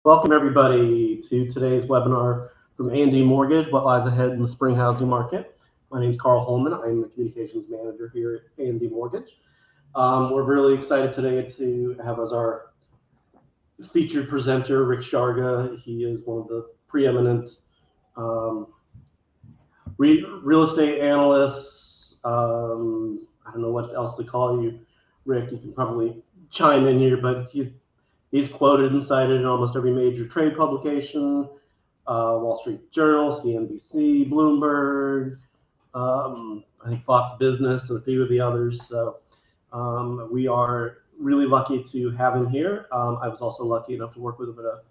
Welcome everybody to today's webinar from A&D Mortgage, What Lies Ahead in the Spring Housing Market. My name is Carl Holman. I'm the Communications Manager here at A&D Mortgage. We're really excited today to have as our featured presenter, Rick Sharga. He is one of the preeminent real estate analysts. I don't know what else to call you, Rick. You can probably chime in here, but he's quoted and cited in almost every major trade publication, Wall Street Journal, CNBC, Bloomberg, I think Fox Business, and a few of the others. So we are really lucky to have him here. I was also lucky enough to work with him at a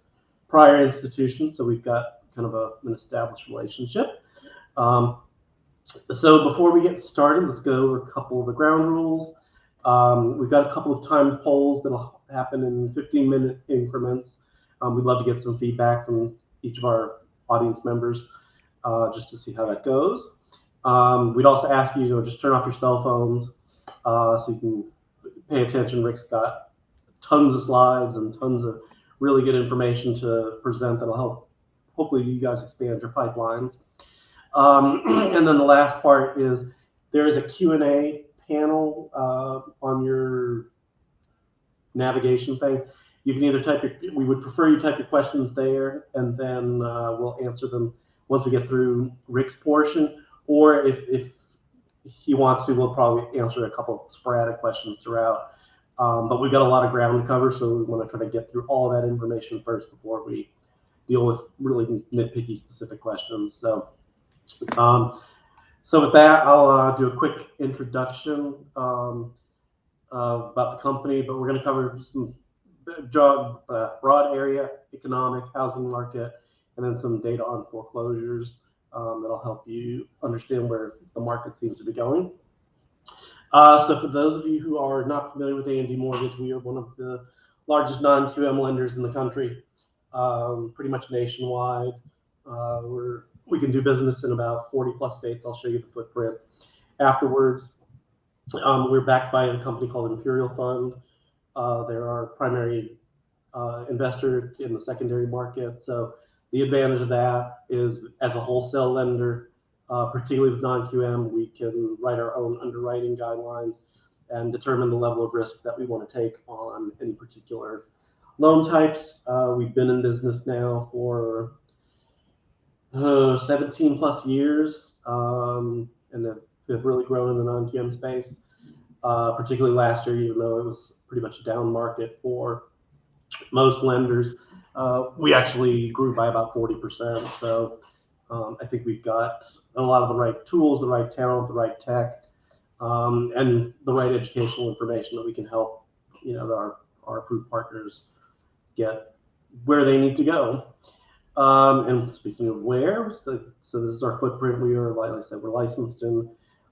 prior institution, so we've got kind of an established relationship. So before we get started, let's go over a couple of the ground rules. We've got a couple of timed polls that'll happen in 15-minute increments. We'd love to get some feedback from each of our audience members just to see how that goes. We'd also ask you to just turn off your cell phones so you can pay attention. Rick's got tons of slides and tons of really good information to present that'll help, hopefully, you guys expand your pipelines. And then the last part is there is a Q&A panel on your navigation thing. You can either we would prefer you type your questions there, and then we'll answer them once we get through Rick's portion, or if he wants to, we'll probably answer a couple of sporadic questions throughout. But we've got a lot of ground to cover, so we want to try to get through all that information first before we deal with really nitpicky specific questions. So with that, I'll do a quick introduction about the company, but we're going to cover some broad area, economic, housing market, and then some data on foreclosures that'll help you understand where the market seems to be going. So for those of you who are not familiar with A&D Mortgage, we are one of the largest non-QM lenders in the country, pretty much nationwide. We can do business in about 40 plus states. I'll show you the footprint afterwards. We're backed by a company called Imperial Fund. They're our primary investor in the secondary market. So the advantage of that is, as a wholesale lender, particularly with non-QM, we can write our own underwriting guidelines and determine the level of risk that we want to take on any particular loan types. We've been in business now for 17 plus years, and have really grown in the non-QM space, particularly last year, even though it was pretty much a down market for most lenders. We actually grew by about 40%. So I think we've got a lot of the right tools, the right talent, the right tech, and the right educational information that we can help our approved partners get where they need to go. And speaking of where, so this is our footprint. We are, like I said, we're licensed in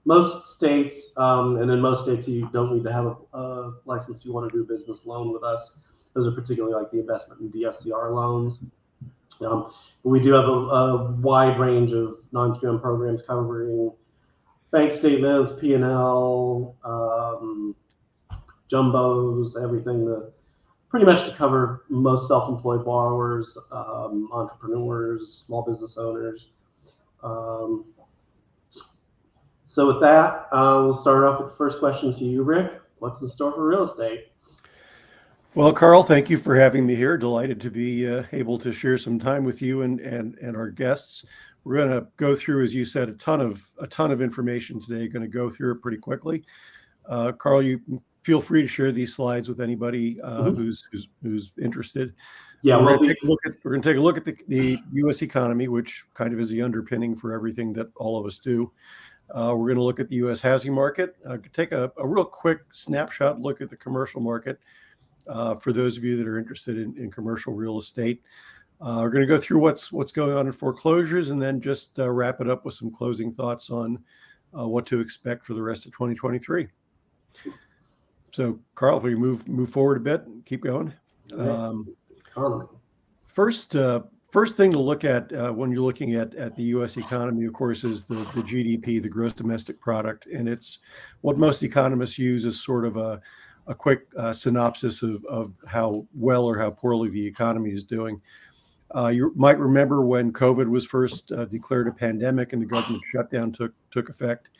most states, and in most states you don't need to have a license if you want to do a business loan with us. Those are particularly like the investment and DSCR loans. We do have a wide range of non-QM programs covering bank statements, P&L, jumbos, everything pretty much to cover most self-employed borrowers, entrepreneurs, small business owners. So with that, we'll start off with the first question to you, Rick. What's in store for real estate? Well, Carl, thank you for having me here. Delighted to be able to share some time with you and our guests. We're going to go through, as you said, a ton of information today. Going to go through it pretty quickly. Carl, you feel free to share these slides with anybody who's interested. Yeah, we're going to take a look at the U.S. economy, which kind of is the underpinning for everything that all of us do. We're going to look at the U.S. housing market. Take a real quick snapshot look at the commercial market for those of you that are interested in commercial real estate. We're going to go through what's going on in foreclosures, and then just wrap it up with some closing thoughts on what to expect for the rest of 2023. So, Carl, if we move forward a bit, keep going. First thing to look at when you're looking at the U.S. economy, of course, is the GDP, the gross domestic product, and it's what most economists use as sort of a a quick synopsis of how well or how poorly the economy is doing. You might remember when COVID was first declared a pandemic and the government shutdown took effect.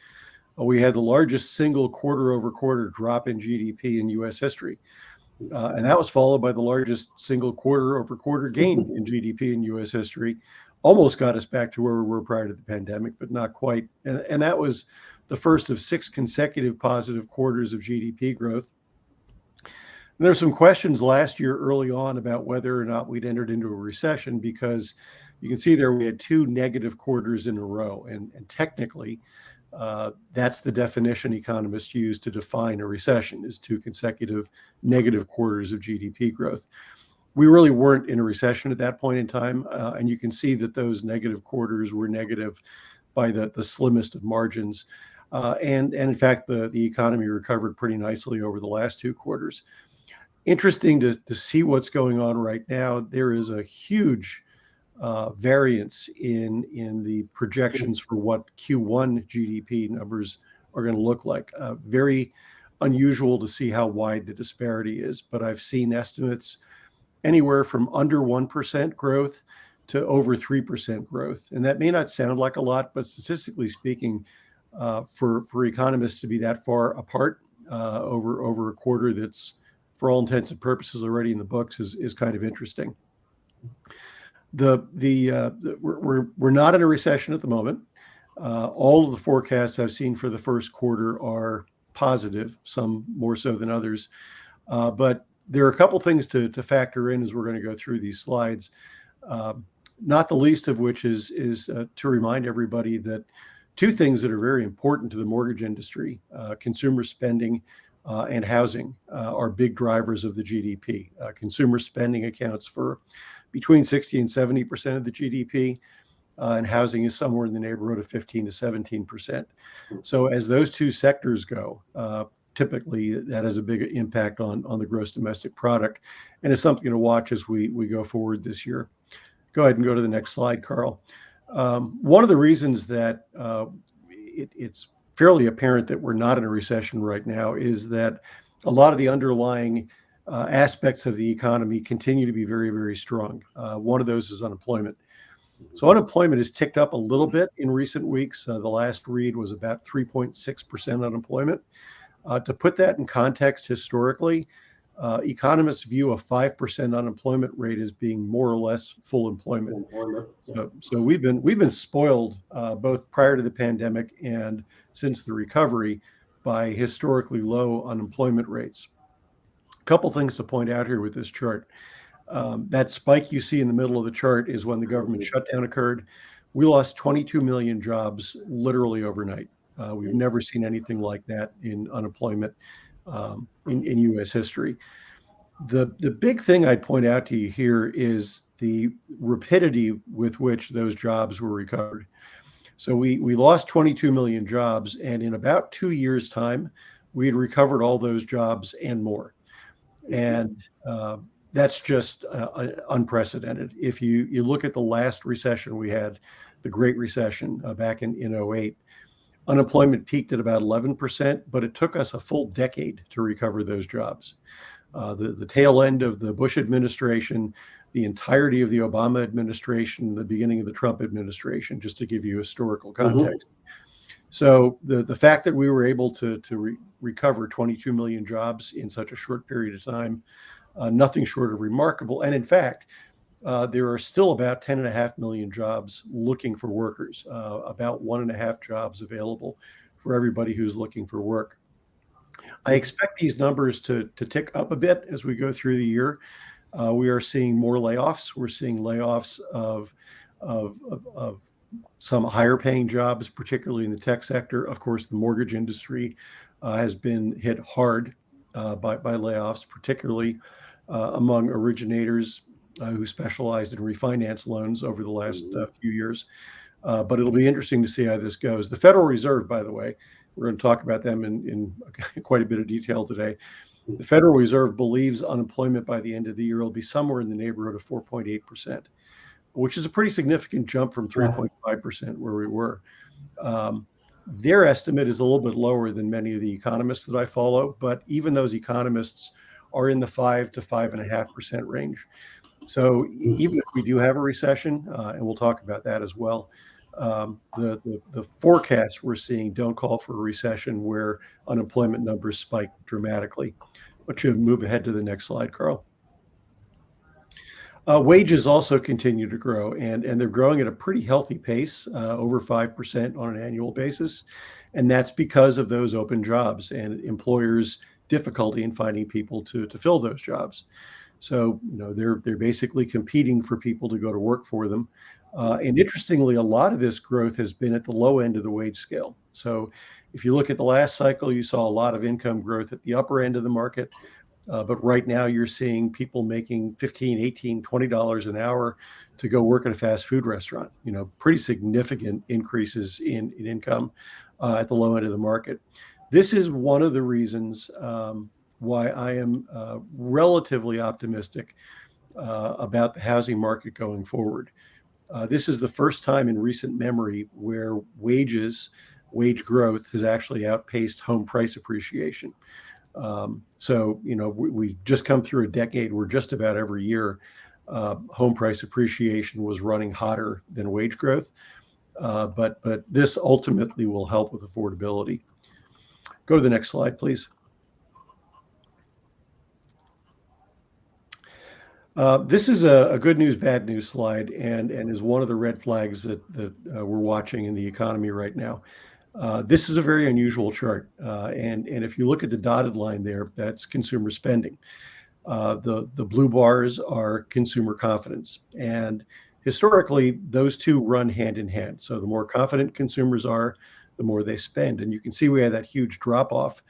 We had the largest single quarter-over-quarter drop in GDP in U.S. history. And that was followed by the largest single quarter-over-quarter gain in GDP in U.S. history. Almost got us back to where we were prior to the pandemic, but not quite. And that was the first of 6 consecutive positive quarters of GDP growth. There's some questions last year early on about whether or not we'd entered into a recession, because you can see there we had 2 negative quarters in a row. And technically, that's the definition economists use to define a recession, is 2 consecutive negative quarters of GDP growth. We really weren't in a recession at that point in time. And you can see that those negative quarters were negative by the slimmest of margins. And in fact, the economy recovered pretty nicely over the last 2 quarters. Interesting to see what's going on right now. There is a huge variance in the projections for what Q1 GDP numbers are going to look like. Very unusual to see how wide the disparity is, but I've seen estimates anywhere from under 1% growth to over 3% growth. And that may not sound like a lot, but statistically speaking, for economists to be that far apart over a quarter that's, for all intents and purposes, already in the books is kind of interesting. We're not in a recession at the moment. All of the forecasts I've seen for the first quarter are positive, some more so than others. But there are a couple things to factor in as we're going to go through these slides. Not the least of which is to remind everybody that 2 things that are very important to the mortgage industry, consumer spending and housing, are big drivers of the GDP. Consumer spending accounts for between 60 and 70% of the GDP, and housing is somewhere in the neighborhood of 15 to 17%. So as those 2 sectors go, typically that has a big impact on the gross domestic product, and it's something to watch as we go forward this year. Go ahead and go to the next slide, Carl. One of the reasons that it's fairly apparent that we're not in a recession right now is that a lot of the underlying aspects of the economy continue to be very, very strong. One of those is unemployment. So unemployment has ticked up a little bit in recent weeks. The last read was about 3.6% unemployment. To put that in context historically, economists view a 5% unemployment rate as being more or less full employment. So we've been spoiled both prior to the pandemic and since the recovery by historically low unemployment rates. A couple things to point out here with this chart. That spike you see in the middle of the chart is when the government shutdown occurred. We lost 22 million jobs literally overnight. We've never seen anything like that in unemployment in U.S. history. The big thing I'd point out to you here is the rapidity with which those jobs were recovered. So we lost 22 million jobs, and in about 2 years' time, we had recovered all those jobs and more. And that's just unprecedented. If you look at the last recession we had, the Great Recession back in 2008, unemployment peaked at about 11%, but it took us a full decade to recover those jobs. The tail end of the Bush administration, the entirety of the Obama administration, the beginning of the Trump administration, just to give you historical context. So the fact that we were able to recover 22 million jobs in such a short period of time, nothing short of remarkable. And in fact, there are still about 10.5 million jobs looking for workers, about 1.5 jobs available for everybody who's looking for work. I expect these numbers to tick up a bit as we go through the year. We are seeing more layoffs. We're seeing layoffs of some higher paying jobs, particularly in the tech sector. Of course, the mortgage industry has been hit hard by layoffs, particularly among originators who specialized in refinance loans over the last few years. But it'll be interesting to see how this goes. The Federal Reserve, by the way, we're going to talk about them in quite a bit of detail today. The Federal Reserve believes unemployment by the end of the year will be somewhere in the neighborhood of 4.8%, which is a pretty significant jump from 3.5% where we were. Their estimate is a little bit lower than many of the economists that I follow, but even those economists are in the 5 to 5.5% range. So even if we do have a recession, and we'll talk about that as well, the forecasts we're seeing don't call for a recession where unemployment numbers spike dramatically. But should move ahead to the next slide, Carl. Wages also continue to grow, and they're growing at a pretty healthy pace, over 5% on an annual basis. And that's because of those open jobs and employers' difficulty in finding people to fill those jobs. So, they're basically competing for people to go to work for them. And interestingly, a lot of this growth has been at the low end of the wage scale. So if you look at the last cycle, you saw a lot of income growth at the upper end of the market. But right now you're seeing people making $15, $18, $20 an hour to go work at a fast food restaurant. Pretty significant increases in income at the low end of the market. This is one of the reasons why I am relatively optimistic about the housing market going forward. This is the first time in recent memory where wage growth has actually outpaced home price appreciation. So, we've just come through a decade where just about every year home price appreciation was running hotter than wage growth. But this ultimately will help with affordability. Go to the next slide, please. This is a good news, bad news slide, and is one of the red flags that we're watching in the economy right now. This is a very unusual chart, and if you look at the dotted line there, that's consumer spending. The blue bars are consumer confidence, and historically those two run hand in hand. So the more confident consumers are, the more they spend, and you can see we had that huge drop off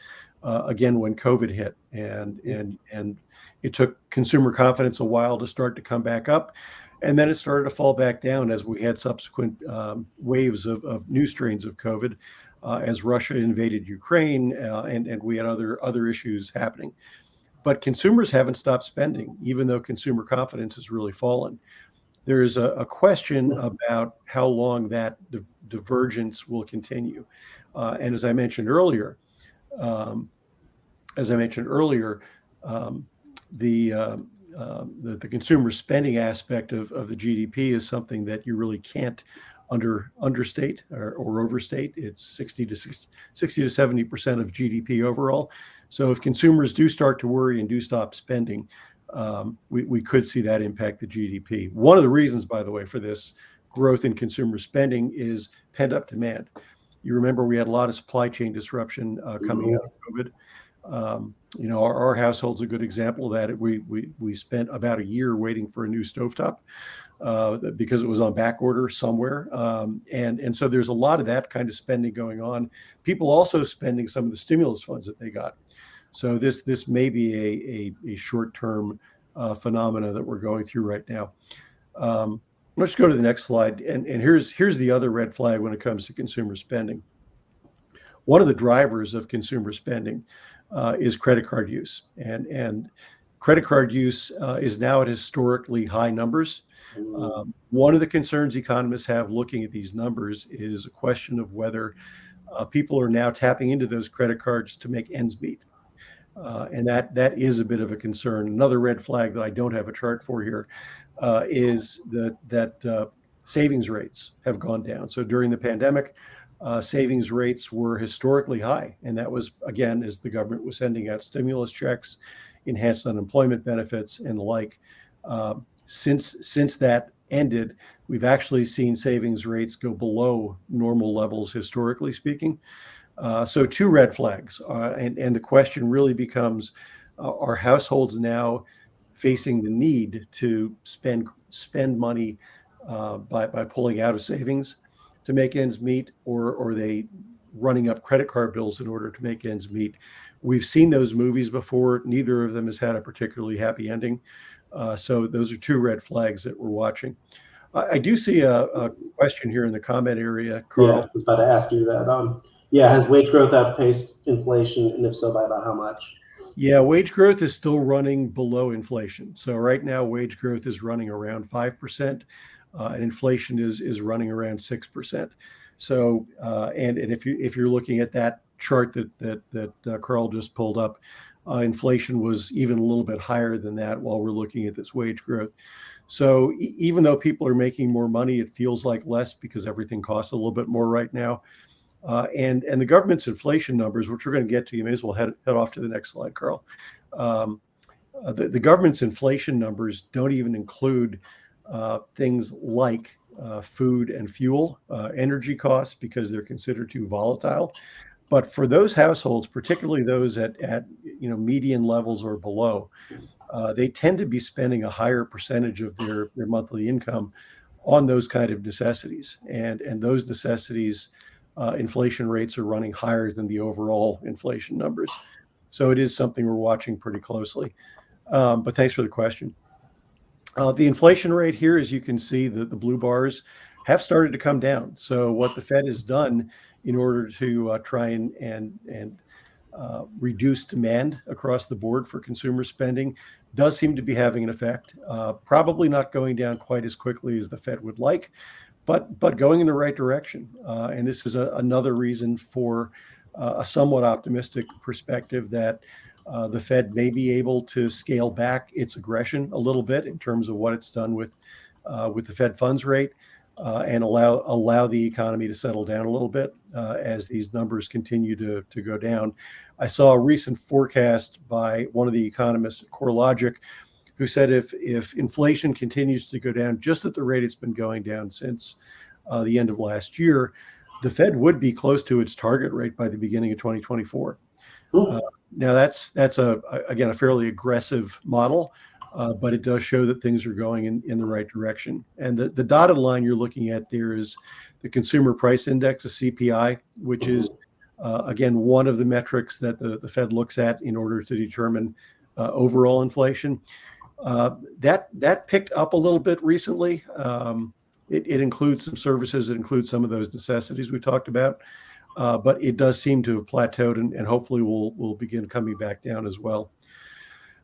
again when COVID hit, and it took consumer confidence a while to start to come back up. And then it started to fall back down as we had subsequent waves of new strains of COVID, as Russia invaded Ukraine, and we had other issues happening. But consumers haven't stopped spending, even though consumer confidence has really fallen. There is a question about how long that divergence will continue. And as I mentioned earlier, the consumer spending aspect of the GDP is something that you really can't understate or overstate. It's 60 to 70% of GDP overall. So if consumers do start to worry and do stop spending, we could see that impact the GDP. One of the reasons, by the way, for this growth in consumer spending is pent-up demand. You remember we had a lot of supply chain disruption coming out of COVID. Our household's a good example of that. We spent about a year waiting for a new stovetop because it was on back order somewhere. And so there's a lot of that kind of spending going on. People also spending some of the stimulus funds that they got. So this may be a short-term phenomena that we're going through right now. Let's go to the next slide. And here's the other red flag when it comes to consumer spending. One of the drivers of consumer spending is credit card use, and credit card use is now at historically high numbers. One of the concerns economists have looking at these numbers is a question of whether people are now tapping into those credit cards to make ends meet, and that is a bit of a concern. Another red flag that I don't have a chart for here is that savings rates have gone down. So during the pandemic, savings rates were historically high. And that was, again, as the government was sending out stimulus checks, enhanced unemployment benefits, and the like. Since that ended, we've actually seen savings rates go below normal levels, historically speaking. So two red flags. And the question really becomes, are households now facing the need to spend money by pulling out of savings to make ends meet, or are they running up credit card bills in order to make ends meet? We've seen those movies before. Neither of them has had a particularly happy ending. So those are two red flags that we're watching. I do see a question here in the comment area, Carl. Yeah, I was about to ask you that. Has wage growth outpaced inflation, and if so, by about how much? Yeah, wage growth is still running below inflation. So right now, wage growth is running around 5%. And inflation is running around 6%. So, and if you're looking at that chart that Carl just pulled up, inflation was even a little bit higher than that while we're looking at this wage growth. So even though people are making more money, it feels like less because everything costs a little bit more right now. And the government's inflation numbers, which we're going to get to, you may as well head off to the next slide, Carl. The government's inflation numbers don't even include things like food and fuel, energy costs, because they're considered too volatile. But for those households, particularly those at median levels or below, they tend to be spending a higher percentage of their monthly income on those kind of necessities, and those necessities, inflation rates are running higher than the overall inflation numbers. So it is something we're watching pretty closely. But thanks for the question. The inflation rate here, as you can see, the blue bars have started to come down. So what the Fed has done in order to try and reduce demand across the board for consumer spending does seem to be having an effect. Probably not going down quite as quickly as the Fed would like, but going in the right direction. And this is another reason for a somewhat optimistic perspective that the Fed may be able to scale back its aggression a little bit in terms of what it's done with the Fed funds rate, and allow the economy to settle down a little bit as these numbers continue to go down. I saw a recent forecast by one of the economists at CoreLogic who said if inflation continues to go down just at the rate it's been going down since the end of last year, the Fed would be close to its target rate by the beginning of 2024. Now that's again a fairly aggressive model, but it does show that things are going in the right direction. And the dotted line you're looking at there is the Consumer Price Index, a CPI, which is again one of the metrics that the Fed looks at in order to determine overall inflation. That picked up a little bit recently. It includes some services, it includes some of those necessities we talked about. But it does seem to have plateaued and hopefully will begin coming back down as well.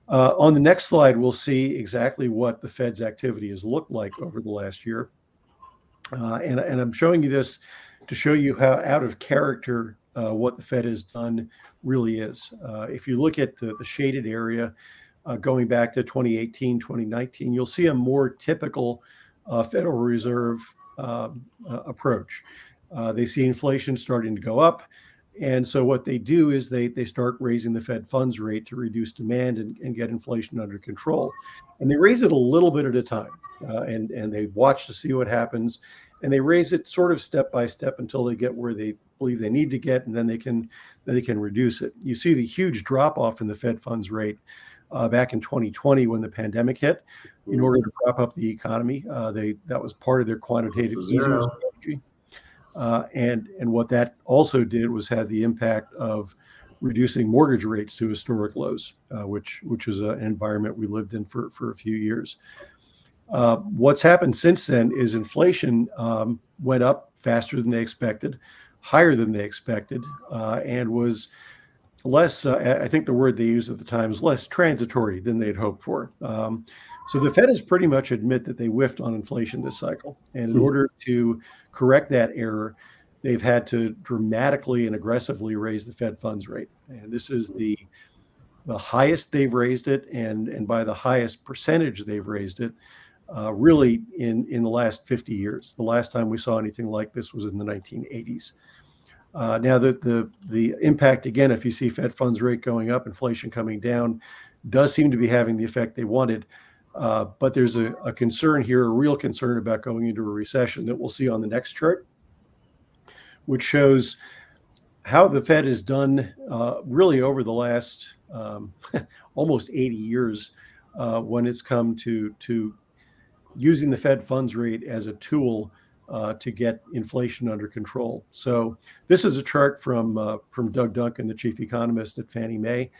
On the next slide, we'll see exactly what the Fed's activity has looked like over the last year. And I'm showing you this to show you how out of character what the Fed has done really is. If you look at the shaded area going back to 2018, 2019, you'll see a more typical Federal Reserve approach. They see inflation starting to go up. And so what they do is they start raising the Fed funds rate to reduce demand and get inflation under control. And they raise it a little bit at a time. And they watch to see what happens. And they raise it sort of step by step until they get where they believe they need to get, and then they can reduce it. You see the huge drop off in the Fed funds rate back in 2020 when the pandemic hit. In order to prop up the economy, that was part of their quantitative easing strategy. And what that also did was have the impact of reducing mortgage rates to historic lows, which is an environment we lived in for a few years. What's happened since then is inflation went up faster than they expected, higher than they expected, and was less, I think the word they used at the time is less transitory than they'd hoped for. So the Fed has pretty much admit that they whiffed on inflation this cycle. And in order to correct that error, they've had to dramatically and aggressively raise the Fed funds rate. And this is the highest they've raised it, and by the highest percentage they've raised it, really in the last 50 years. The last time we saw anything like this was in the 1980s. Now the impact, again, if you see Fed funds rate going up, inflation coming down, does seem to be having the effect they wanted. But there's a concern here, a real concern about going into a recession that we'll see on the next chart, which shows how the Fed has done really over the last almost 80 years when it's come to using the Fed funds rate as a tool to get inflation under control. So this is a chart from Doug Duncan, the chief economist at Fannie Mae,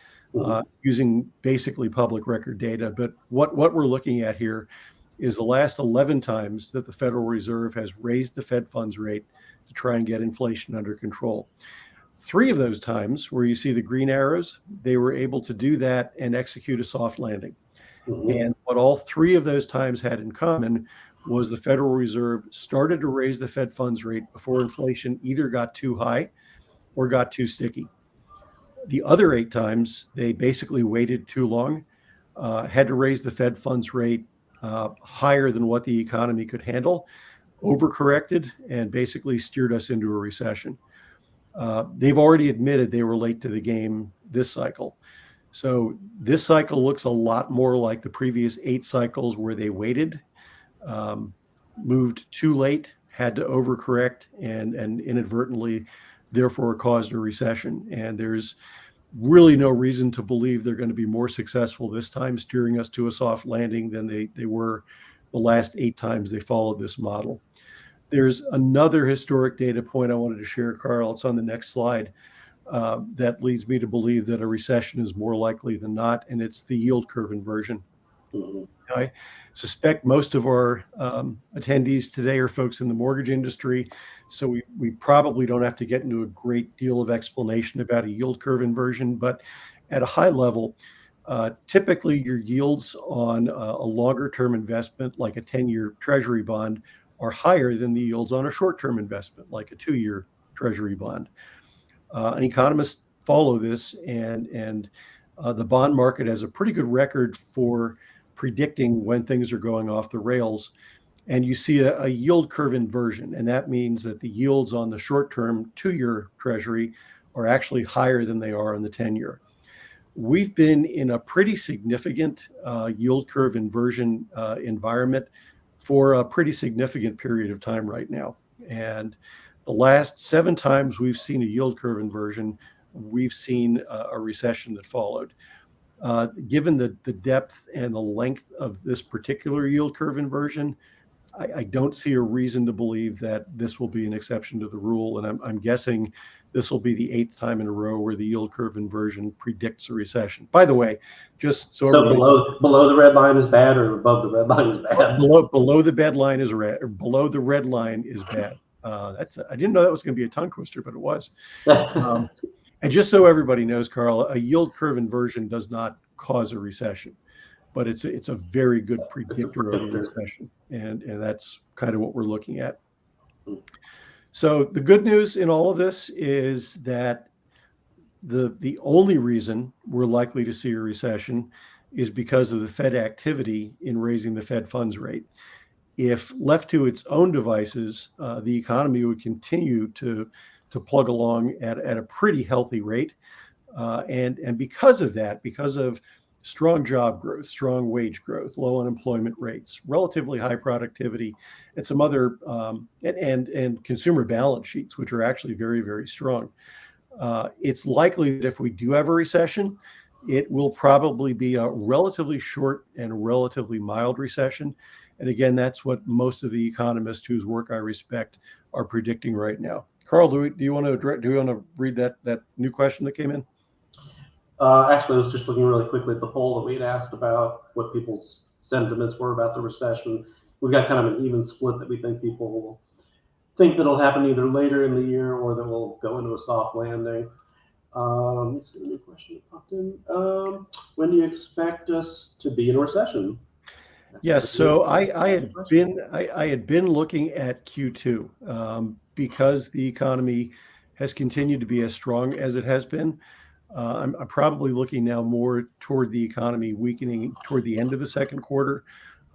using basically public record data. But what we're looking at here is the last 11 times that the Federal Reserve has raised the Fed funds rate to try and get inflation under control. 3 of those times, where you see the green arrows, they were able to do that and execute a soft landing. And what all 3 of those times had in common was the Federal Reserve started to raise the Fed funds rate before inflation either got too high or got too sticky. The other 8 times, they basically waited too long, had to raise the Fed funds rate higher than what the economy could handle, overcorrected, and basically steered us into a recession. They've already admitted they were late to the game this cycle. So this cycle looks a lot more like the previous 8 cycles where they waited, moved too late, had to overcorrect, and inadvertently, therefore, caused a recession. And there's really no reason to believe they're going to be more successful this time steering us to a soft landing than they were the last 8 times they followed this model. There's another historic data point I wanted to share, Carl. It's on the next slide. That leads me to believe that a recession is more likely than not, and it's the yield curve inversion. I suspect most of our attendees today are folks in the mortgage industry, so we probably don't have to get into a great deal of explanation about a yield curve inversion, but at a high level, typically your yields on a longer term investment like a 10-year treasury bond are higher than the yields on a short-term investment like a 2-year treasury bond. And economists follow this, and the bond market has a pretty good record for predicting when things are going off the rails. And you see a yield curve inversion, and that means that the yields on the short-term 2-year treasury are actually higher than they are on the 10-year. We've been in a pretty significant yield curve inversion environment for a pretty significant period of time right now. And the last 7 times we've seen a yield curve inversion, we've seen a recession that followed. Given the depth and the length of this particular yield curve inversion, I don't see a reason to believe that this will be an exception to the rule. And I'm guessing this will be the 8th time in a row where the yield curve inversion predicts a recession. By the way, just so below the red line is bad, or above the red line is bad? Below the red line is red, or below the red line is bad. I didn't know that was going to be a tongue twister, but it was. And just so everybody knows, Carl, a yield curve inversion does not cause a recession, but it's a very good predictor of a recession, and that's kind of what we're looking at. So the good news in all of this is that the only reason we're likely to see a recession is because of the Fed activity in raising the Fed funds rate. If left to its own devices, the economy would continue to plug along at a pretty healthy rate. And because of that, because of strong job growth, strong wage growth, low unemployment rates, relatively high productivity, and some other and consumer balance sheets, which are actually very, very strong, it's likely that if we do have a recession, it will probably be a relatively short and relatively mild recession. And again, that's what most of the economists whose work I respect are predicting right now. Carl, do you want to read that new question that came in? Actually, I was just looking really quickly at the poll that we had asked about what people's sentiments were about the recession. We've got kind of an even split that we think people will think that it'll happen either later in the year or that we'll go into a soft landing. Let's see, a new question that popped in. When do you expect us to be in a recession? Yes, so I had been looking at Q2 because the economy has continued to be as strong as it has been. I'm probably looking now more toward the economy weakening toward the end of the second quarter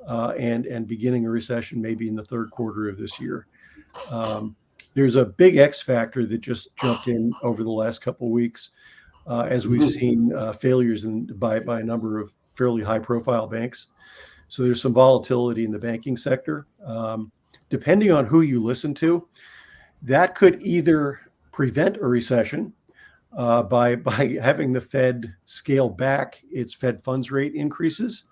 and beginning a recession maybe in the third quarter of this year. There's a big X factor that just jumped in over the last couple of weeks as we've seen failures by a number of fairly high-profile banks. So there's some volatility in the banking sector. Depending on who you listen to, that could either prevent a recession by having the Fed scale back its Fed funds rate increases.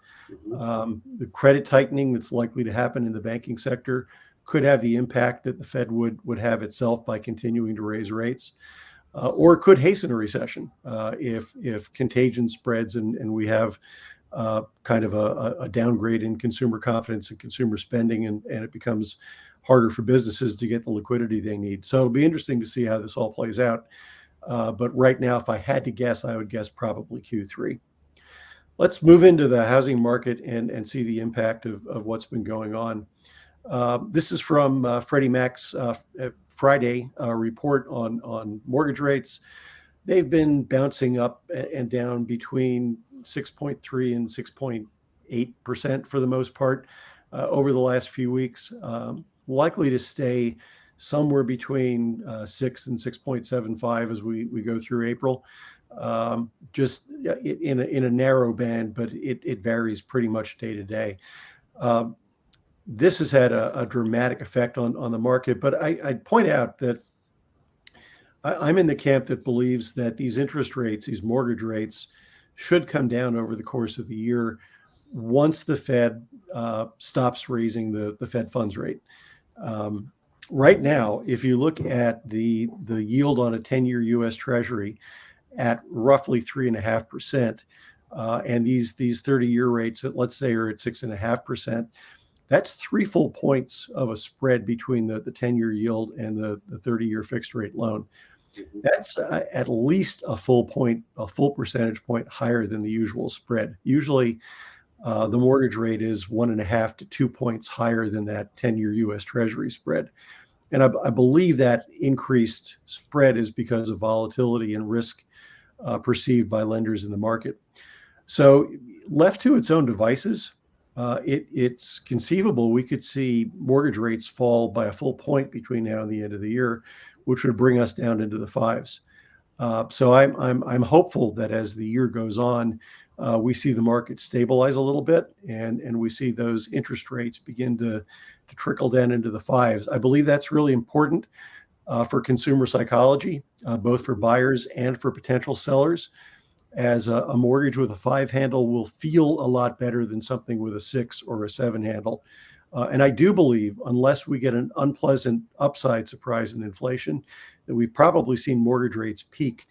The credit tightening that's likely to happen in the banking sector could have the impact that the Fed would have itself by continuing to raise rates, or it could hasten a recession if contagion spreads and we have kind of a downgrade in consumer confidence and consumer spending, and it becomes harder for businesses to get the liquidity they need. So it'll be interesting to see how this all plays out. But right now, if I had to guess, I would guess probably Q3. Let's move into the housing market and see the impact of what's been going on. This is from Freddie Mac's Friday report on mortgage rates. They've been bouncing up and down between 6.3 and 6.8% for the most part over the last few weeks. Likely to stay somewhere between 6 and 6.75 as we go through April. Just in a narrow band, but it varies pretty much day to day. This has had a dramatic effect on the market, but I'd point out that I'm in the camp that believes that these interest rates, these mortgage rates, should come down over the course of the year once the Fed stops raising the Fed funds rate. Right now, if you look at the yield on a 10-year U.S. Treasury at roughly 3.5%, and these 30-year rates that, let's say, are at 6.5%, that's 3 full points of a spread between the 10-year yield and the 30-year fixed rate loan. That's at least a full percentage point higher than the usual spread. Usually, the mortgage rate is 1.5 to 2 points higher than that 10-year U.S. Treasury spread. And I believe that increased spread is because of volatility and risk perceived by lenders in the market. So left to its own devices, it's conceivable we could see mortgage rates fall by a full point between now and the end of the year, which would bring us down into the fives. So I'm hopeful that as the year goes on, we see the market stabilize a little bit, and we see those interest rates begin to trickle down into the fives. I believe that's really important for consumer psychology, both for buyers and for potential sellers, as a mortgage with a 5 handle will feel a lot better than something with a 6 or a 7 handle. And I do believe, unless we get an unpleasant upside surprise in inflation, that we've probably seen mortgage rates peak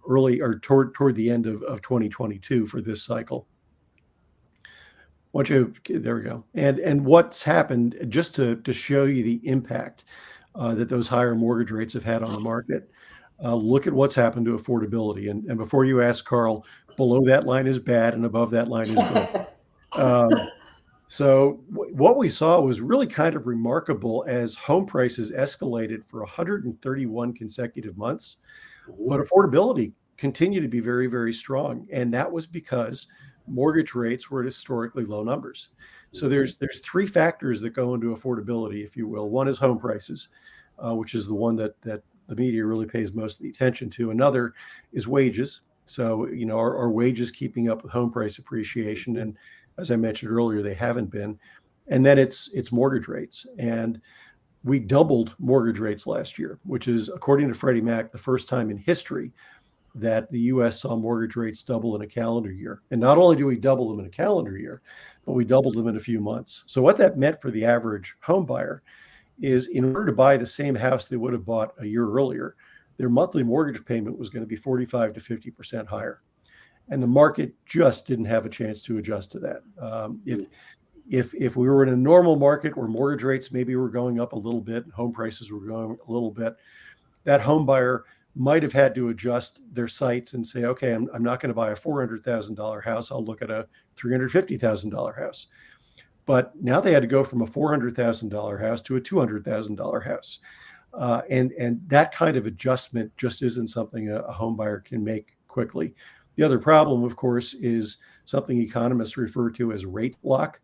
early or toward the end of 2022 for this cycle. There we go. And what's happened, just to show you the impact that those higher mortgage rates have had on the market, look at what's happened to affordability. And before you ask, Carl, below that line is bad and above that line is good. So what we saw was really kind of remarkable as home prices escalated for 131 consecutive months, but affordability continued to be very, very strong. And that was because mortgage rates were at historically low numbers. So there's 3 factors that go into affordability, if you will. One is home prices, which is the one that the media really pays most of the attention to. Another is wages. So, are wages keeping up with home price appreciation? And as I mentioned earlier, they haven't been. And then it's mortgage rates. And we doubled mortgage rates last year, which is, according to Freddie Mac, the first time in history that the U.S. saw mortgage rates double in a calendar year. And not only do we double them in a calendar year, but we doubled them in a few months. So what that meant for the average home buyer is, in order to buy the same house they would have bought a year earlier, their monthly mortgage payment was going to be 45 to 50% higher. And the market just didn't have a chance to adjust to that. If we were in a normal market where mortgage rates maybe were going up a little bit, home prices were going a little bit, that home buyer might have had to adjust their sights and say, okay, I'm not going to buy a $400,000 house. I'll look at a $350,000 house. But now they had to go from a $400,000 house to a $200,000 house. And that kind of adjustment just isn't something a home buyer can make quickly. The other problem, of course, is something economists refer to as rate lock.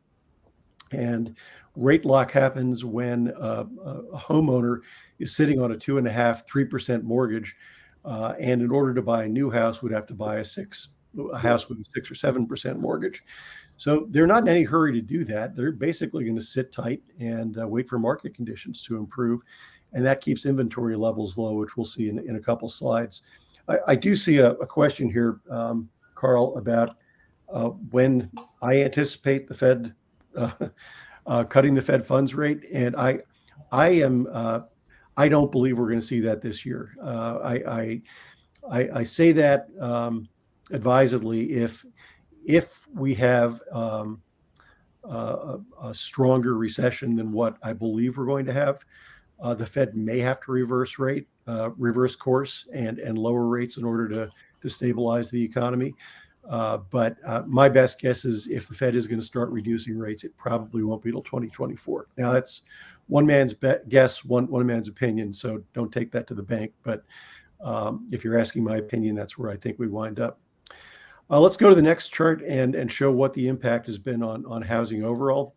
And rate lock happens when a homeowner is sitting on a 2.5%, 3% mortgage, and in order to buy a new house, would have to buy a house with a 6 or 7% mortgage. So they're not in any hurry to do that. They're basically going to sit tight and wait for market conditions to improve, and that keeps inventory levels low, which we'll see in a couple slides. I do see a question here, Carl, about when I anticipate the Fed cutting the Fed funds rate, and I don't believe we're going to see that this year. I say that advisedly. If we have a stronger recession than what I believe we're going to have, the Fed may have to reverse course and lower rates in order to stabilize the economy. But my best guess is if the Fed is going to start reducing rates, it probably won't be till 2024. Now, that's one man's guess, one man's opinion, so don't take that to the bank. But if you're asking my opinion, that's where I think we wind up. Let's go to the next chart and show what the impact has been on housing overall.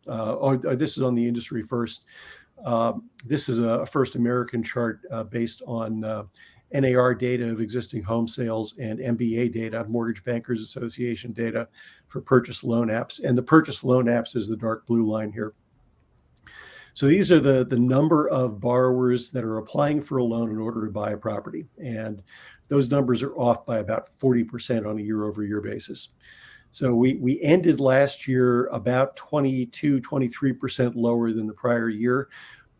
This is on the industry first. This is a First American chart based on NAR data of existing home sales and MBA data, Mortgage Bankers Association data for purchase loan apps. And the purchase loan apps is the dark blue line here. So these are the number of borrowers that are applying for a loan in order to buy a property. And those numbers are off by about 40% on a year-over-year basis. So we ended last year about 22, 23% lower than the prior year,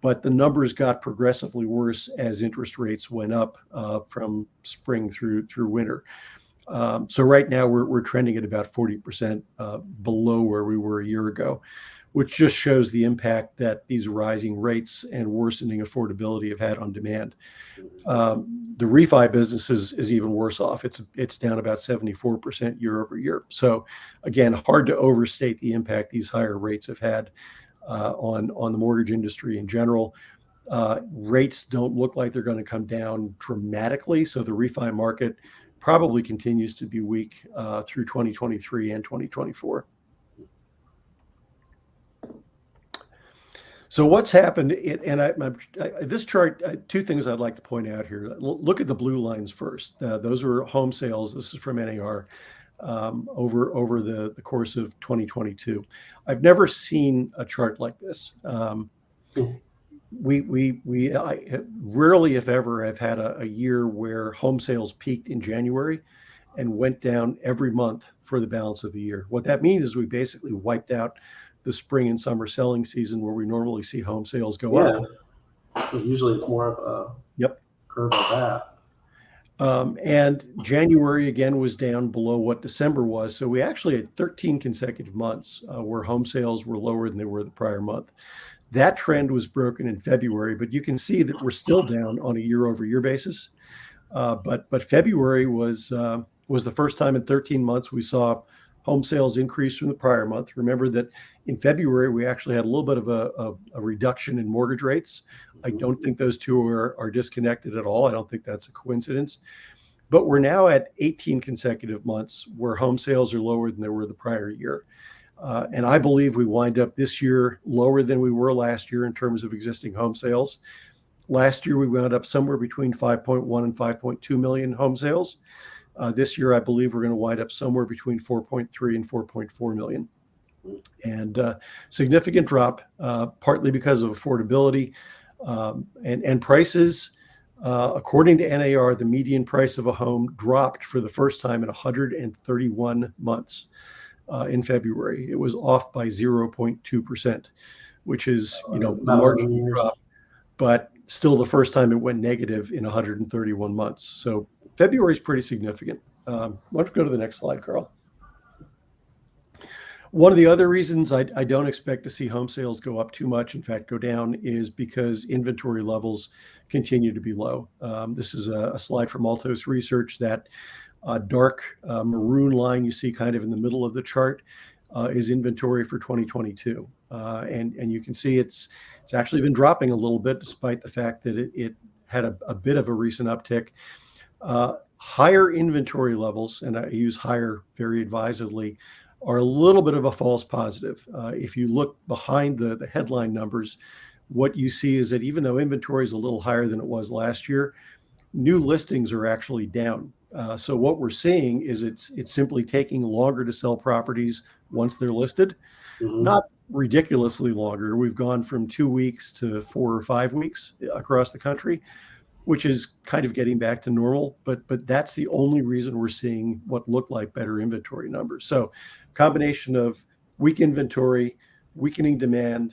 but the numbers got progressively worse as interest rates went up from spring through winter. So right now we're trending at about 40% below where we were a year ago, which just shows the impact that these rising rates and worsening affordability have had on demand. The refi business is even worse off. It's down about 74% year over year. So again, hard to overstate the impact these higher rates have had on the mortgage industry in general. Rates don't look like they're going to come down dramatically. So the refi market probably continues to be weak through 2023 and 2024. So what's happened, this chart, two things I'd like to point out here. Look at the blue lines first. Those are home sales. This is from NAR over the course of 2022. I've never seen a chart like this. I rarely, if ever, have had a year where home sales peaked in January and went down every month for the balance of the year. What that means is we basically wiped out the spring and summer selling season where we normally see home sales go up. So usually it's more of a curve of that. And January again was down below what December was. So we actually had 13 consecutive months where home sales were lower than they were the prior month. That trend was broken in February, but you can see that we're still down on a year-over-year basis. But February was the first time in 13 months we saw home sales increase from the prior month. Remember that in February, we actually had a little bit of a reduction in mortgage rates. I don't think those two are disconnected at all. I don't think that's a coincidence. But we're now at 18 consecutive months where home sales are lower than they were the prior year. And I believe we wind up this year lower than we were last year in terms of existing home sales. Last year, we wound up somewhere between 5.1 and 5.2 million home sales. This year, I believe we're going to wind up somewhere between 4.3 and 4.4 million. And significant drop, partly because of affordability and prices. According to NAR, the median price of a home dropped for the first time in 131 months in February. It was off by 0.2%, which is, a marginal drop, but still the first time it went negative in 131 months. So February is pretty significant. Why don't you go to the next slide, Carl? One of the other reasons I don't expect to see home sales go up too much, in fact, go down, is because inventory levels continue to be low. This is a slide from Altos Research. That dark maroon line you see kind of in the middle of the chart is inventory for 2022. And you can see it's actually been dropping a little bit, despite the fact that it had a bit of a recent uptick. Higher inventory levels, and I use higher very advisedly, are a little bit of a false positive. If you look behind the headline numbers, what you see is that even though inventory is a little higher than it was last year, new listings are actually down. So what we're seeing is it's simply taking longer to sell properties once they're listed. Not ridiculously longer. We've gone from 2 weeks to 4 or 5 weeks across the country, which is kind of getting back to normal, but that's the only reason we're seeing what look like better inventory numbers. So combination of weak inventory, weakening demand,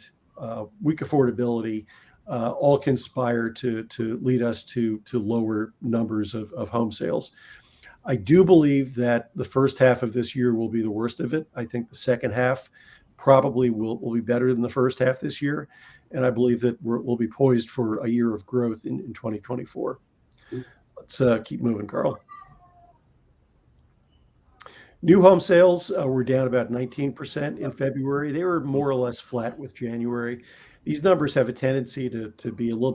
weak affordability, all conspire to lead us to lower numbers of home sales. I do believe that the first half of this year will be the worst of it. I think the second half probably will be better than the first half this year. And I believe that we'll be poised for a year of growth in 2024. Let's keep moving, Carl. New home sales were down about 19% in February. They were more or less flat with January. These numbers have a tendency to be a little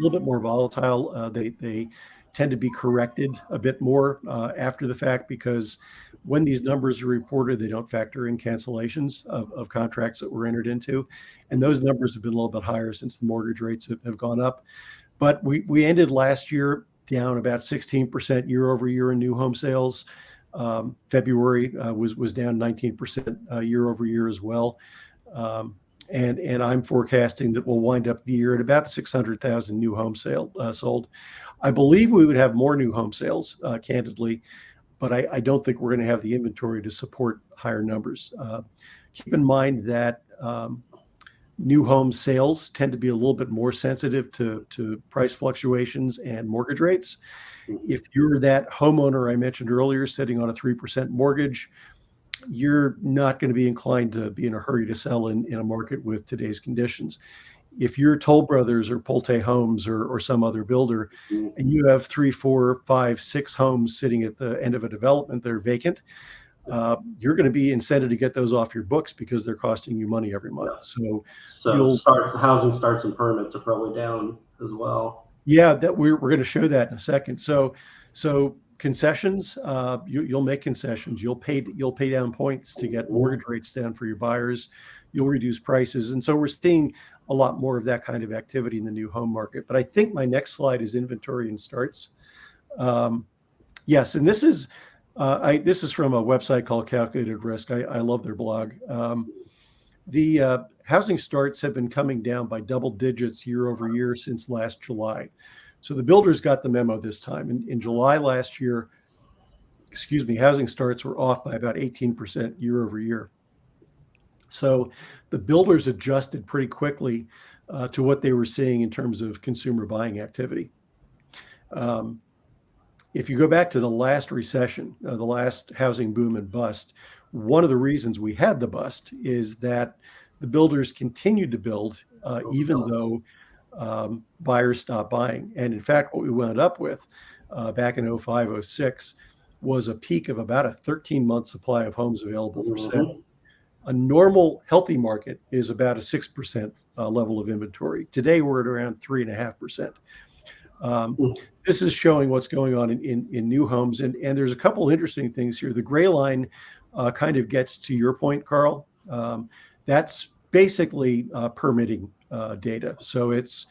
bit more volatile. They tend to be corrected a bit more after the fact, because when these numbers are reported, they don't factor in cancellations of contracts that were entered into, and those numbers have been a little bit higher since the mortgage rates have gone up. But we ended last year down about 16% year over year in new home sales. February was down 19% year over year as well. And I'm forecasting that we'll wind up the year at about 600,000 new home sold. I believe we would have more new home sales, candidly, but I don't think we're going to have the inventory to support higher numbers. Keep in mind that new home sales tend to be a little bit more sensitive to price fluctuations and mortgage rates. If you're that homeowner I mentioned earlier sitting on a 3% mortgage, you're not going to be inclined to be in a hurry to sell in a market with today's conditions. If you're Toll Brothers or Pulte Homes or some other builder, and you have 3, 4, 5, 6 homes sitting at the end of a development that are vacant, you're going to be incented to get those off your books because they're costing you money every month. So housing starts and permits are probably down as well. Yeah, that we're going to show that in a second. So concessions, you'll make concessions. You'll pay down points to get mortgage rates down for your buyers. You'll reduce prices, and so we're seeing a lot more of that kind of activity in the new home market. But I think my next slide is inventory and starts. Yes, and this is from a website called Calculated Risk. I love their blog. The housing starts have been coming down by double digits year over year since last July. So the builders got the memo this time. In July last year, housing starts were off by about 18% year over year. So the builders adjusted pretty quickly to what they were seeing in terms of consumer buying activity. If you go back to the last recession, the last housing boom and bust, one of the reasons we had the bust is that the builders continued to build even though buyers stopped buying. And in fact, what we wound up with back in 05, 06 was a peak of about a 13-month supply of homes available for sale. A normal healthy market is about a 6% level of inventory. Today, we're at around 3.5%. This is showing what's going on in new homes. And there's a couple interesting things here. The gray line kind of gets to your point, Carl. That's basically permitting data. So it's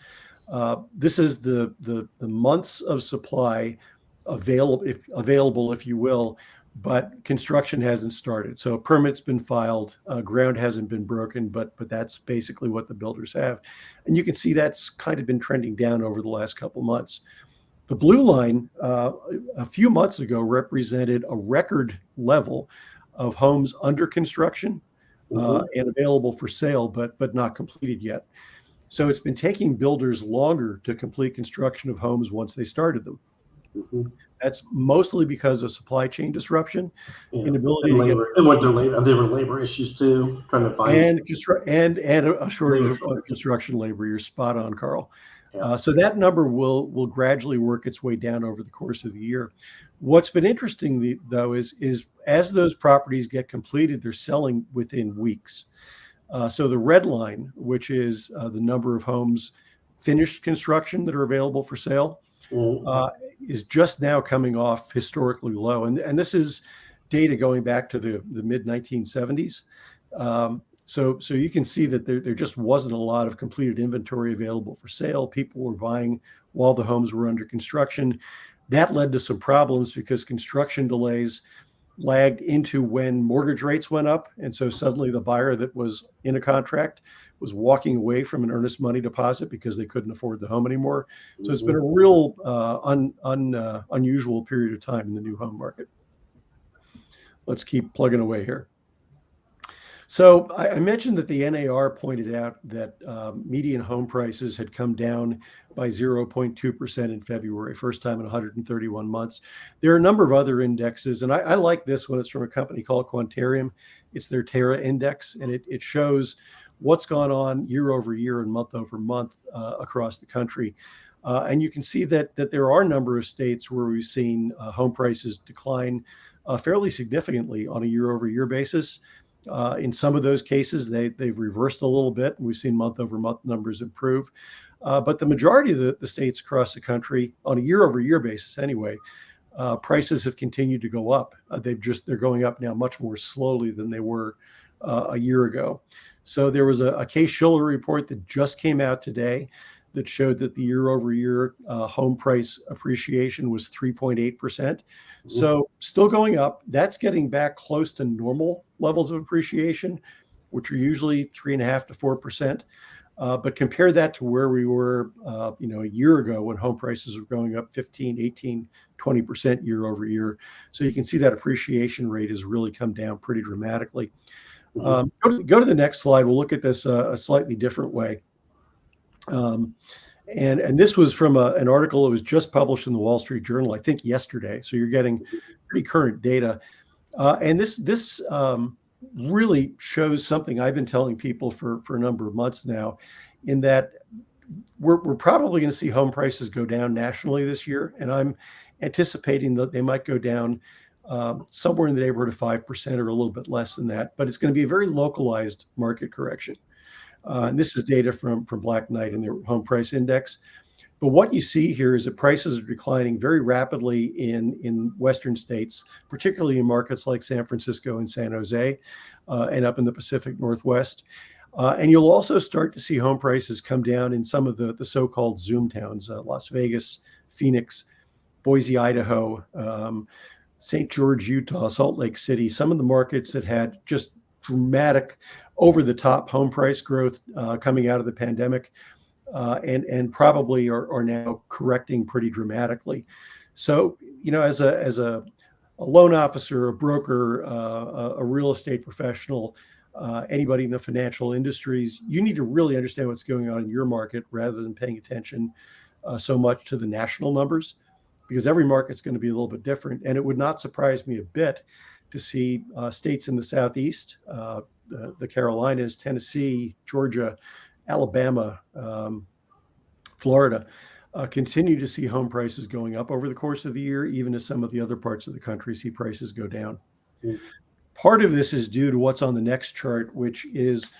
this is the months of supply available, if you will, but construction hasn't started. So a permit's been filed, ground hasn't been broken, but that's basically what the builders have. And you can see that's kind of been trending down over the last couple months. The blue line a few months ago represented a record level of homes under construction and available for sale, but not completed yet. So it's been taking builders longer to complete construction of homes once they started them. That's mostly because of supply chain disruption, inability to get there were labor issues too, trying to find and a shortage of construction labor. You're spot on, Carl. So that number will gradually work its way down over the course of the year. What's been interesting though is as those properties get completed, they're selling within weeks. So the red line, which is the number of homes finished construction that are available for sale, is just now coming off historically low. And this is data going back to the mid 1970s. So you can see that there just wasn't a lot of completed inventory available for sale. People were buying while the homes were under construction. That led to some problems because construction delays lagged into when mortgage rates went up. And so suddenly the buyer that was in a contract was walking away from an earnest money deposit because they couldn't afford the home anymore. So it's been a real unusual period of time in the new home market. Let's keep plugging away here. So I mentioned that the NAR pointed out that median home prices had come down by 0.2% in February, first time in 131 months. There are a number of other indexes, and I like this one. It's from a company called Quantarium. It's their Terra Index, and it shows what's gone on year over year and month over month across the country. And you can see that there are a number of states where we've seen home prices decline fairly significantly on a year-over-year basis. In some of those cases, they've reversed a little bit, and we've seen month-over-month numbers improve. But the majority of the states across the country, on a year-over-year basis anyway, prices have continued to go up. They're going up now much more slowly than they were a year ago. So there was a Case-Shiller report that just came out today that showed that the year-over-year home price appreciation was 3.8%. So still going up. That's getting back close to normal levels of appreciation, which are usually 3.5% to 4%. But compare that to where we were, a year ago when home prices were going up 15, 18, 20% year over year. So you can see that appreciation rate has really come down pretty dramatically. Go to the next slide. We'll look at this a slightly different way. And this was from an article that was just published in the Wall Street Journal, I think yesterday. So you're getting pretty current data. And this really shows something I've been telling people for a number of months now, in that we're probably going to see home prices go down nationally this year. And I'm anticipating that they might go down somewhere in the neighborhood of 5% or a little bit less than that. But it's going to be a very localized market correction. And this is data from Black Knight and their home price index. But what you see here is that prices are declining very rapidly in Western states, particularly in markets like San Francisco and San Jose, and up in the Pacific Northwest. And you'll also start to see home prices come down in some of the so-called Zoom towns, Las Vegas, Phoenix, Boise, Idaho, St. George, Utah, Salt Lake City, some of the markets that had just dramatic over-the-top home price growth coming out of the pandemic. And probably are now correcting pretty dramatically. So, as a loan officer, a broker, a real estate professional, anybody in the financial industries, you need to really understand what's going on in your market rather than paying attention so much to the national numbers, because every market's going to be a little bit different. And it would not surprise me a bit to see states in the Southeast, the Carolinas, Tennessee, Georgia, Alabama, Florida, continue to see home prices going up over the course of the year, even as some of the other parts of the country see prices go down. Part of this is due to what's on the next chart, which is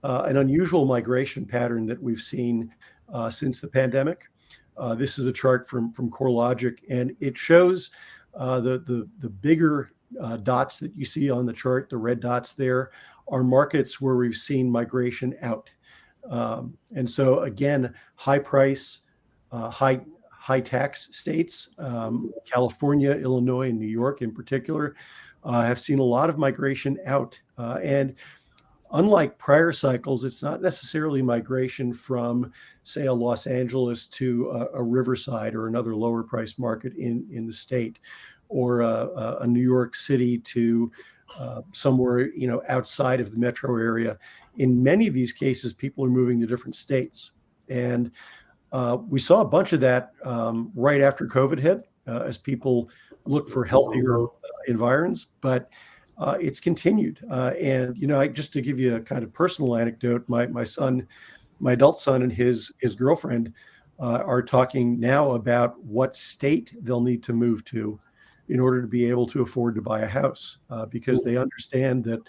an unusual migration pattern that we've seen since the pandemic. This is a chart from CoreLogic, and it shows the bigger dots that you see on the chart, the red dots there, are markets where we've seen migration out. And so again, high price, high tax states, California, Illinois, and New York in particular, have seen a lot of migration out. And unlike prior cycles, it's not necessarily migration from, say, a Los Angeles to a Riverside or another lower price market in the state, or a New York City to somewhere outside of the metro area. In many of these cases, people are moving to different states. And we saw a bunch of that right after COVID hit, as people look for healthier environs, but it's continued. And, just to give you a kind of personal anecdote, my adult son and his girlfriend are talking now about what state they'll need to move to in order to be able to afford to buy a house, because they understand that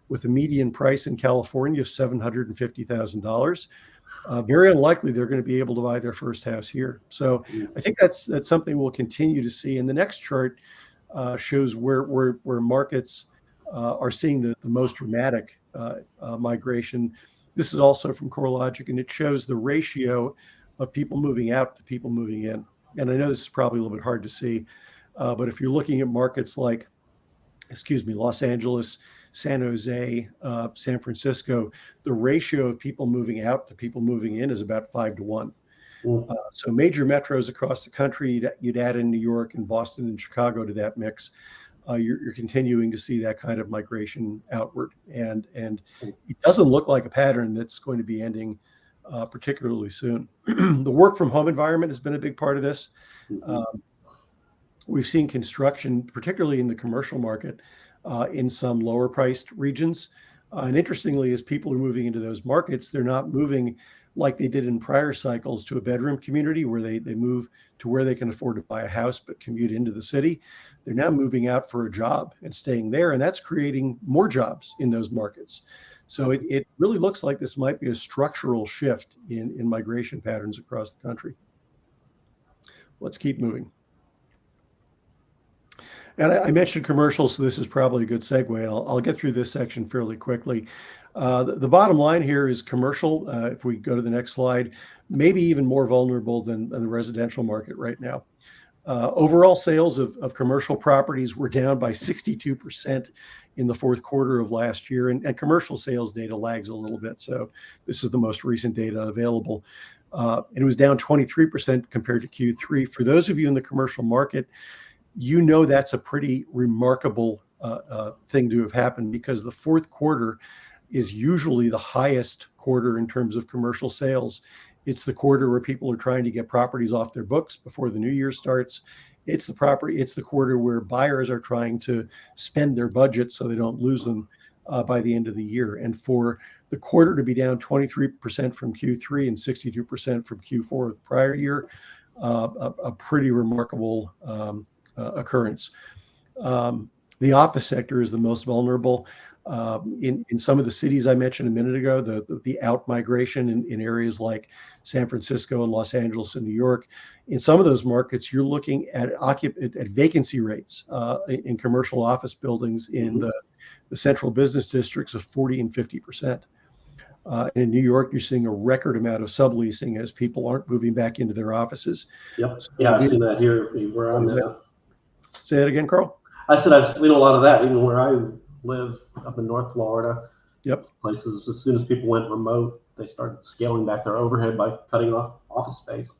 with a median price in California of $750,000, very unlikely they're going to be able to buy their first house here. So I think that's something we'll continue to see. And the next chart shows where markets are seeing the most dramatic migration. This is also from CoreLogic, and it shows the ratio of people moving out to people moving in. And I know this is probably a little bit hard to see, but if you're looking at markets like, Los Angeles, San Jose, San Francisco, the ratio of people moving out to people moving in is about 5 to 1. So major metros across the country, you'd add in New York and Boston and Chicago to that mix. You're continuing to see that kind of migration outward. And it doesn't look like a pattern that's going to be ending particularly soon. The work from home environment has been a big part of this. We've seen construction, particularly in the commercial market, in some lower priced regions. And interestingly, as people are moving into those markets, they're not moving like they did in prior cycles, to a bedroom community where they move to where they can afford to buy a house but commute into the city. They're now moving out for a job and staying there, and that's creating more jobs in those markets. So it really looks like this might be a structural shift in migration patterns across the country. Let's keep moving. And I mentioned commercials, so this is probably a good segue, and I'll get through this section fairly quickly. The bottom line here is commercial, if we go to the next slide, maybe even more vulnerable than the residential market right now. Overall sales of commercial properties were down by 62% in the fourth quarter of last year, and commercial sales data lags a little bit, so this is the most recent data available. And it was down 23% compared to Q3. For those of you in the commercial market, you know that's a pretty remarkable thing to have happened, because the fourth quarter is usually the highest quarter in terms of commercial sales. It's the quarter where people are trying to get properties off their books before the new year starts. It's the quarter where buyers are trying to spend their budget so they don't lose them by the end of the year. And for the quarter to be down 23% from Q3 and 62% from Q4 of the prior year, a pretty remarkable occurrence. The office sector is the most vulnerable. In some of the cities I mentioned a minute ago, the out migration in areas like San Francisco and Los Angeles and New York, in some of those markets, you're looking at vacancy rates in commercial office buildings in the central business districts of 40 and 50%. And in New York, you're seeing a record amount of subleasing as people aren't moving back into their offices. Yep. Yeah, I've seen that here where I'm at. Say that again, Carl. I said I've seen a lot of that even where I live up in North Florida. Yep. Places, as soon as people went remote, they started scaling back their overhead by cutting off office space.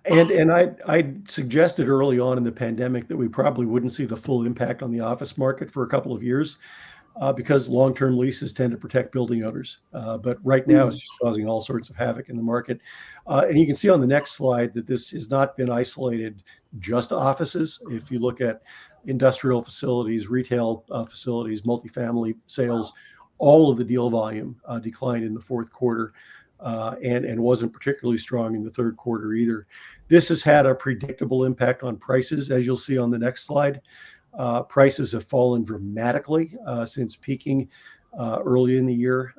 And I suggested early on in the pandemic that we probably wouldn't see the full impact on the office market for a couple of years because long-term leases tend to protect building owners. But right now it's just causing all sorts of havoc in the market. And you can see on the next slide that this has not been isolated just to offices. If you look at industrial facilities, retail facilities, multifamily sales, all of the deal volume declined in the fourth quarter and wasn't particularly strong in the third quarter either. This has had a predictable impact on prices, as you'll see on the next slide. Prices have fallen dramatically since peaking early in the year.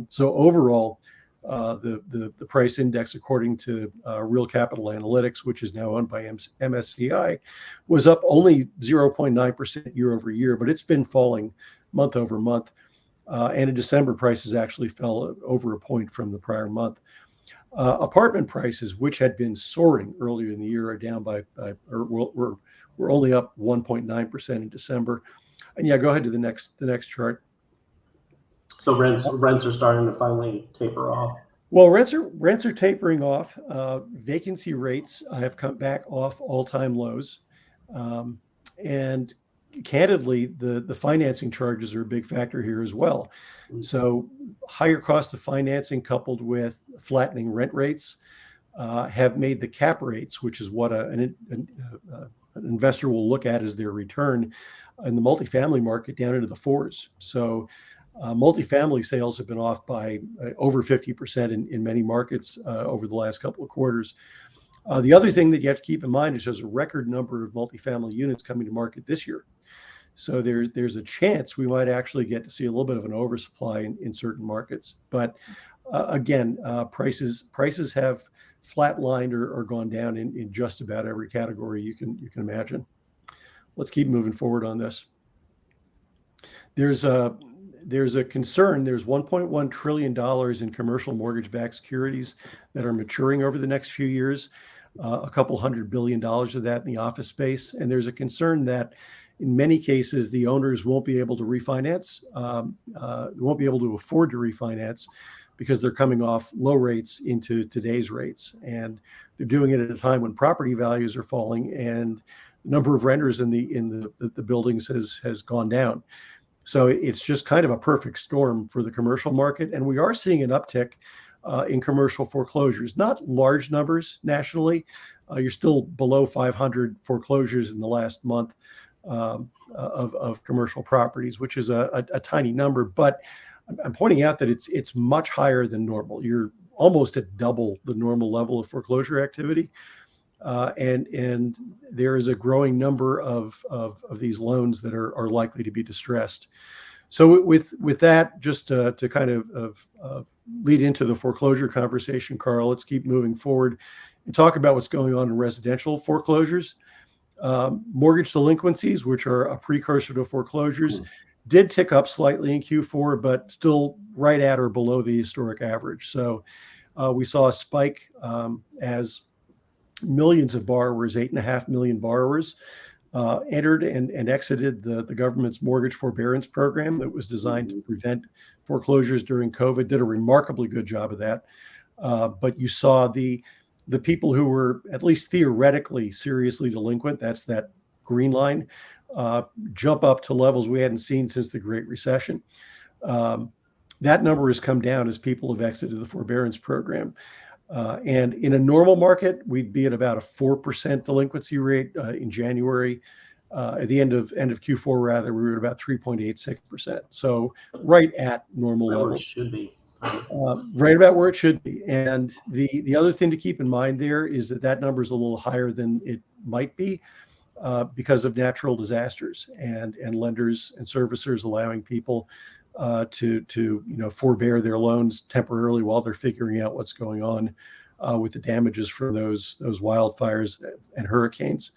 So overall, the price index, according to Real Capital Analytics, which is now owned by MSCI, was up only 0.9% year over year, but it's been falling month over month. And in December, prices actually fell over a point from the prior month. Apartment prices, which had been soaring earlier in the year, are down we're only up 1.9% in December. And yeah, go ahead to the next chart. So rents are starting to finally taper off. Well, rents are tapering off. Vacancy rates have come back off all-time lows, and candidly, the financing charges are a big factor here as well. So higher cost of financing coupled with flattening rent rates have made the cap rates, which is what an investor will look at as their return in the multifamily market, down into the fours. So multifamily sales have been off by over 50% in many markets over the last couple of quarters. The other thing that you have to keep in mind is there's a record number of multifamily units coming to market this year. So there's a chance we might actually get to see a little bit of an oversupply in certain markets. But again, prices have flatlined or gone down in just about every category you can imagine. Let's keep moving forward on this. There's a concern. There's $1.1 trillion in commercial mortgage-backed securities that are maturing over the next few years. A couple $100 billion of that in the office space, and there's a concern that in many cases the owners won't be able to refinance, won't be able to afford to refinance because they're coming off low rates into today's rates, and they're doing it at a time when property values are falling and the number of renters in the buildings has gone down. So it's just kind of a perfect storm for the commercial market, and we are seeing an uptick in commercial foreclosures. Not large numbers nationally. You're still below 500 foreclosures in the last month of commercial properties, which is a tiny number. But I'm pointing out that it's much higher than normal. You're almost at double the normal level of foreclosure activity. And there is a growing number of these loans that are likely to be distressed. So with that, just to kind of lead into the foreclosure conversation, Carl, let's keep moving forward and talk about what's going on in residential foreclosures. Mortgage delinquencies, which are a precursor to foreclosures, did tick up slightly in Q4, but still right at or below the historic average. So we saw a spike as millions of borrowers, 8.5 million borrowers, entered and exited the government's mortgage forbearance program that was designed to prevent foreclosures during COVID. Did a remarkably good job of that. But you saw the people who were at least theoretically seriously delinquent, that's that green line, jump up to levels we hadn't seen since the Great Recession. That number has come down as people have exited the forbearance program. And in a normal market, we'd be at about a 4% delinquency rate in January. At the end of Q4, rather, we were at about 3.86%. So right at normal levels. Should be. Right about where it should be. And the other thing to keep in mind there is that number is a little higher than it might be because of natural disasters and lenders and servicers allowing people to forbear their loans temporarily while they're figuring out what's going on with the damages from those wildfires and hurricanes.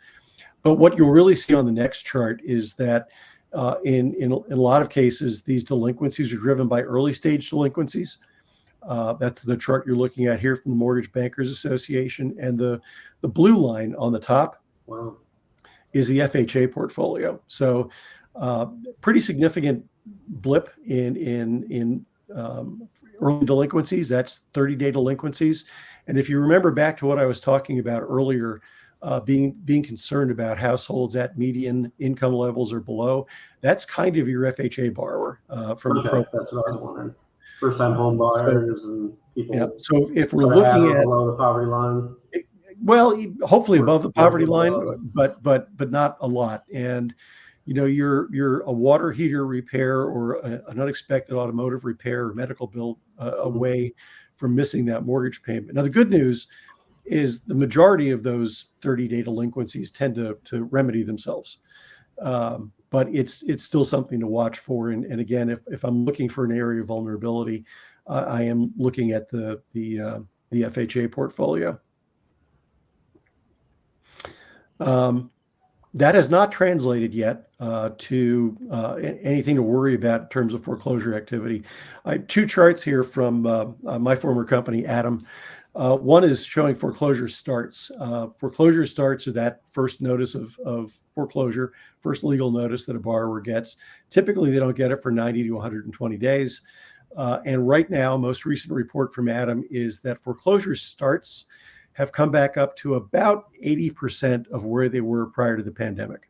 But what you'll really see on the next chart is that in a lot of cases, these delinquencies are driven by early stage delinquencies. That's the chart you're looking at here from the Mortgage Bankers Association, and the blue line on the top is the FHA portfolio. So pretty significant blip in early delinquencies. That's 30-day delinquencies. And if you remember back to what I was talking about earlier, being concerned about households at median income levels or below, that's kind of your FHA borrower from the program. That's what I was wondering. First-time home buyers and people. Yeah. So if we're looking at below the poverty line, well, hopefully above the poverty line, but not a lot. And you're a water heater repair or an unexpected automotive repair or medical bill away from missing that mortgage payment. Now, the good news is the majority of those 30-day delinquencies tend to remedy themselves. But it's still something to watch for. And again, if I'm looking for an area of vulnerability, I am looking at the FHA portfolio. That has not translated yet to anything to worry about in terms of foreclosure activity. I have two charts here from my former company, Adam. One is showing foreclosure starts. Foreclosure starts are that first notice of foreclosure, first legal notice that a borrower gets. Typically, they don't get it for 90 to 120 days. And right now, most recent report from Adam is that foreclosure starts have come back up to about 80% of where they were prior to the pandemic.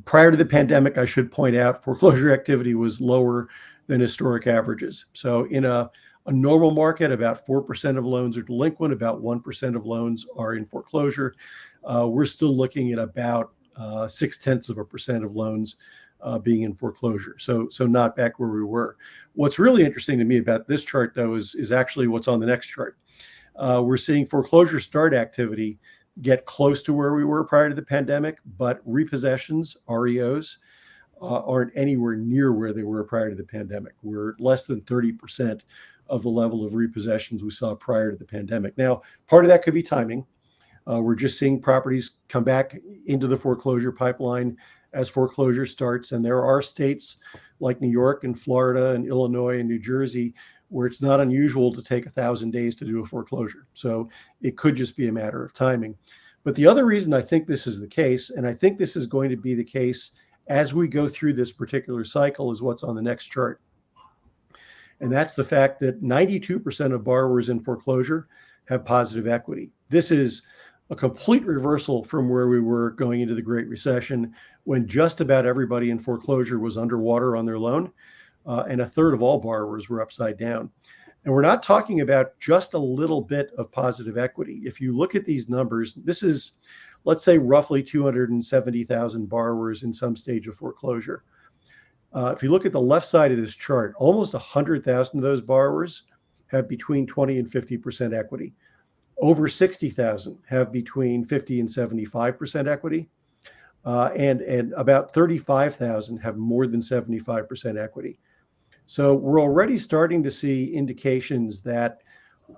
Prior to the pandemic, I should point out, foreclosure activity was lower than historic averages. So in a normal market, about 4% of loans are delinquent, about 1% of loans are in foreclosure. We're still looking at about 0.6% of loans being in foreclosure. So not back where we were. What's really interesting to me about this chart, though, is actually what's on the next chart. We're seeing foreclosure start activity get close to where we were prior to the pandemic, but repossessions, REOs, aren't anywhere near where they were prior to the pandemic. We're less than 30% of the level of repossessions we saw prior to the pandemic. Now, part of that could be timing. We're just seeing properties come back into the foreclosure pipeline as foreclosure starts. And there are states like New York and Florida and Illinois and New Jersey where it's not unusual to take 1,000 days to do a foreclosure. So it could just be a matter of timing. But the other reason I think this is the case, and I think this is going to be the case as we go through this particular cycle, is what's on the next chart. And that's the fact that 92% of borrowers in foreclosure have positive equity. This is a complete reversal from where we were going into the Great Recession, when just about everybody in foreclosure was underwater on their loan, and a third of all borrowers were upside down. And we're not talking about just a little bit of positive equity. If you look at these numbers, this is, let's say, roughly 270,000 borrowers in some stage of foreclosure. If you look at the left side of this chart, almost 100,000 of those borrowers have between 20 and 50% equity. Over 60,000 have between 50 and 75% equity. And about 35,000 have more than 75% equity. So we're already starting to see indications that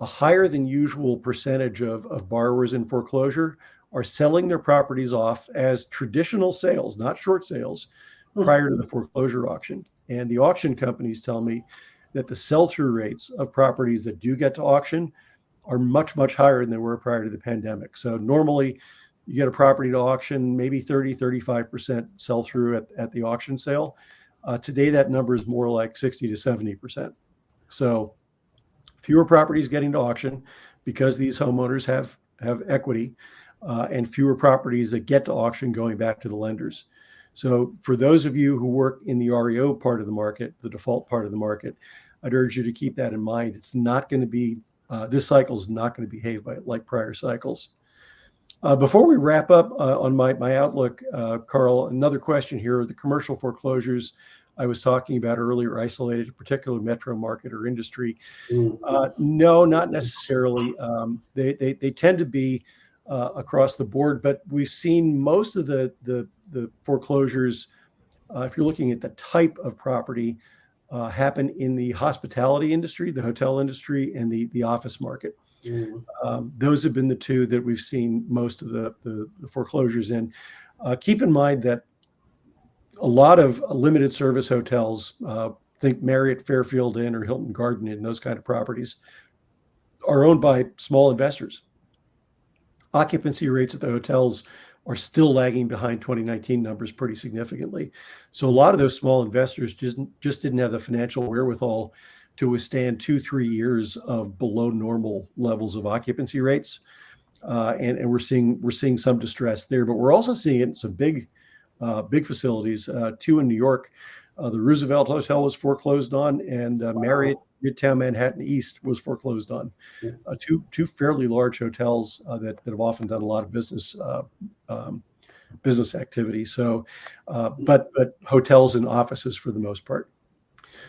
a higher than usual percentage of borrowers in foreclosure are selling their properties off as traditional sales, not short sales, prior to the foreclosure auction. And the auction companies tell me that the sell-through rates of properties that do get to auction are much, much higher than they were prior to the pandemic. So normally you get a property to auction, maybe 30, 35% sell through at the auction sale. Today, that number is more like 60 to 70%. So fewer properties getting to auction because these homeowners have equity, and fewer properties that get to auction going back to the lenders. So for those of you who work in the REO part of the market, the default part of the market, I'd urge you to keep that in mind. It's not going to be, this cycle is not going to behave like prior cycles. Before we wrap up on my outlook, Carl, another question here. The commercial foreclosures I was talking about earlier isolated to a particular metro market or industry. No, not necessarily. They tend to be across the board, but we've seen most of the foreclosures, if you're looking at the type of property, happen in the hospitality industry, the hotel industry, and the office market. Those have been the two that we've seen most of the foreclosures in. Keep in mind that a lot of limited service hotels, think Marriott Fairfield Inn or Hilton Garden Inn, those kind of properties, are owned by small investors. Occupancy rates at the hotels are still lagging behind 2019 numbers pretty significantly. So a lot of those small investors just didn't have the financial wherewithal to withstand 2-3 years of below normal levels of occupancy rates, and we're seeing some distress there. But we're also seeing it in some big facilities. Two in New York, the Roosevelt Hotel was foreclosed on, and Marriott Midtown Manhattan East was foreclosed on. Two fairly large hotels that have often done a lot of business activity. So, but hotels and offices for the most part.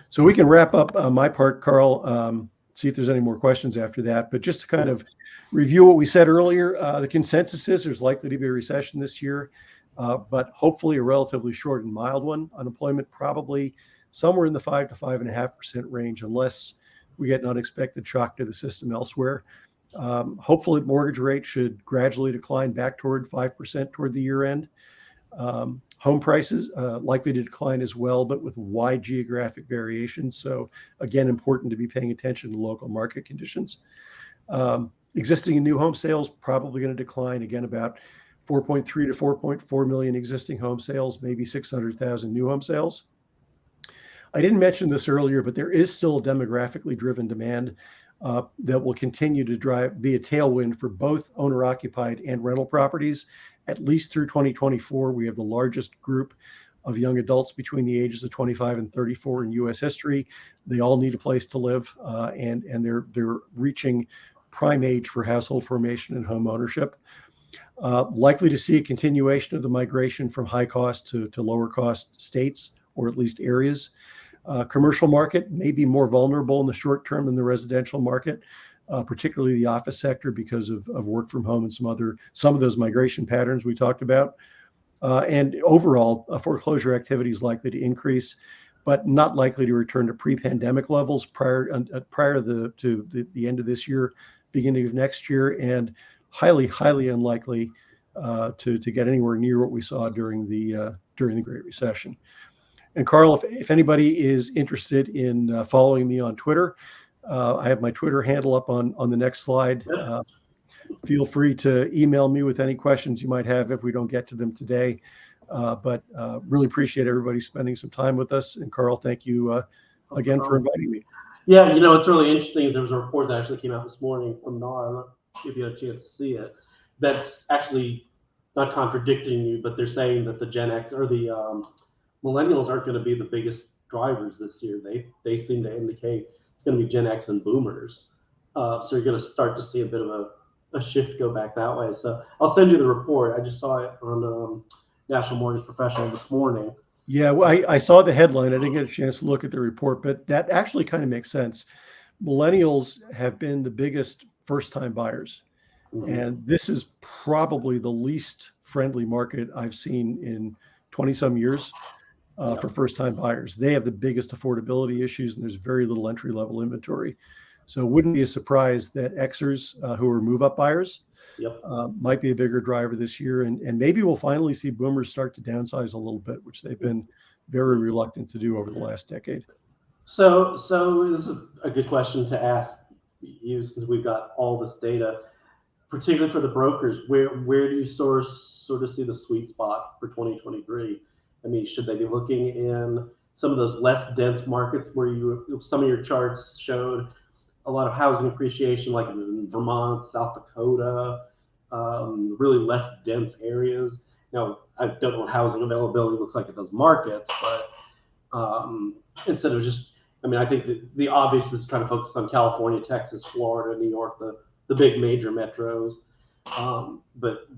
So we can wrap up my part, Carl, see if there's any more questions after that. But just to kind of review what we said earlier, the consensus is there's likely to be a recession this year, but hopefully a relatively short and mild one. Unemployment probably somewhere in the 5 to 5.5% range, unless we get an unexpected shock to the system elsewhere. Hopefully mortgage rates should gradually decline back toward 5% toward the year end. Home prices likely to decline as well, but with wide geographic variation. So again, important to be paying attention to local market conditions. Existing and new home sales probably going to decline, again, about 4.3 to 4.4 million existing home sales, maybe 600,000 new home sales. I didn't mention this earlier, but there is still a demographically driven demand that will continue to be a tailwind for both owner-occupied and rental properties, at least through 2024. We have the largest group of young adults between the ages of 25 and 34 in U.S. history. They all need a place to live, and they're reaching prime age for household formation and home ownership. Likely to see a continuation of the migration from high cost to lower cost states, or at least areas. Commercial market may be more vulnerable in the short term than the residential market, particularly the office sector, because of work from home and some of those migration patterns we talked about. And overall, foreclosure activity is likely to increase, but not likely to return to pre-pandemic levels prior to the end of this year, beginning of next year, and highly unlikely to get anywhere near what we saw during the Great Recession. And Carl, if anybody is interested in following me on Twitter, I have my Twitter handle up on the next slide. Feel free to email me with any questions you might have if we don't get to them today. But really appreciate everybody spending some time with us. And Carl, thank you again for inviting me. Yeah, what's really interesting is there was a report that actually came out this morning from NAR. I'm not sure if you had a chance to see it. That's actually not contradicting you, but they're saying that the Gen X or the millennials aren't going to be the biggest drivers this year. They seem to indicate it's going to be Gen X and boomers. So you're going to start to see a bit of a shift go back that way. So I'll send you the report. I just saw it on National Mortgage Professional this morning. Yeah, well, I saw the headline. I didn't get a chance to look at the report, but that actually kind of makes sense. Millennials have been the biggest first-time buyers, Mhm. and this is probably the least friendly market I've seen in 20 some years for Yep. first-time buyers. They have the biggest affordability issues, and there's very little entry-level inventory. So it wouldn't be a surprise that Xers, who are move-up buyers, Yep. might be a bigger driver this year, and maybe we'll finally see boomers start to downsize a little bit, which they've been very reluctant to do over the last decade. So this is a good question to ask you since we've got all this data, particularly for the brokers. Where do you sort of see the sweet spot for 2023? I mean, should they be looking in some of those less dense markets where some of your charts showed a lot of housing appreciation, like in Vermont, South Dakota, really less dense areas? Now, I don't know what housing availability looks like in those markets, but instead of just, I mean, I think the obvious is trying to focus on California, Texas, Florida, New York, the big major metros. But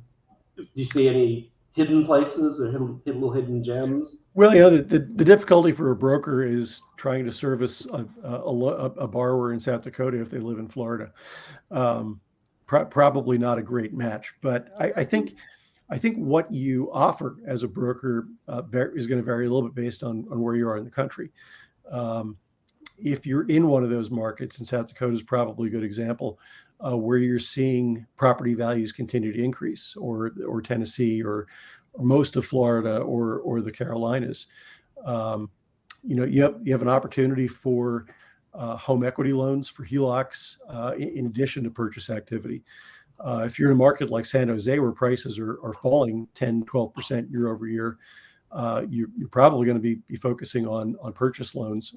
do you see any hidden places or little hidden gems? Well, the difficulty for a broker is trying to service a borrower in South Dakota if they live in Florida. Probably not a great match, but I think what you offer as a broker is going to vary a little bit based on where you are in the country. If you're in one of those markets, and South Dakota is probably a good example, where you're seeing property values continue to increase, or Tennessee, or most of Florida, or the Carolinas, you have an opportunity for home equity loans, for HELOCs, in addition to purchase activity. If you're in a market like San Jose where prices are falling 10, 12% year over year, you're probably going to be focusing on purchase loans,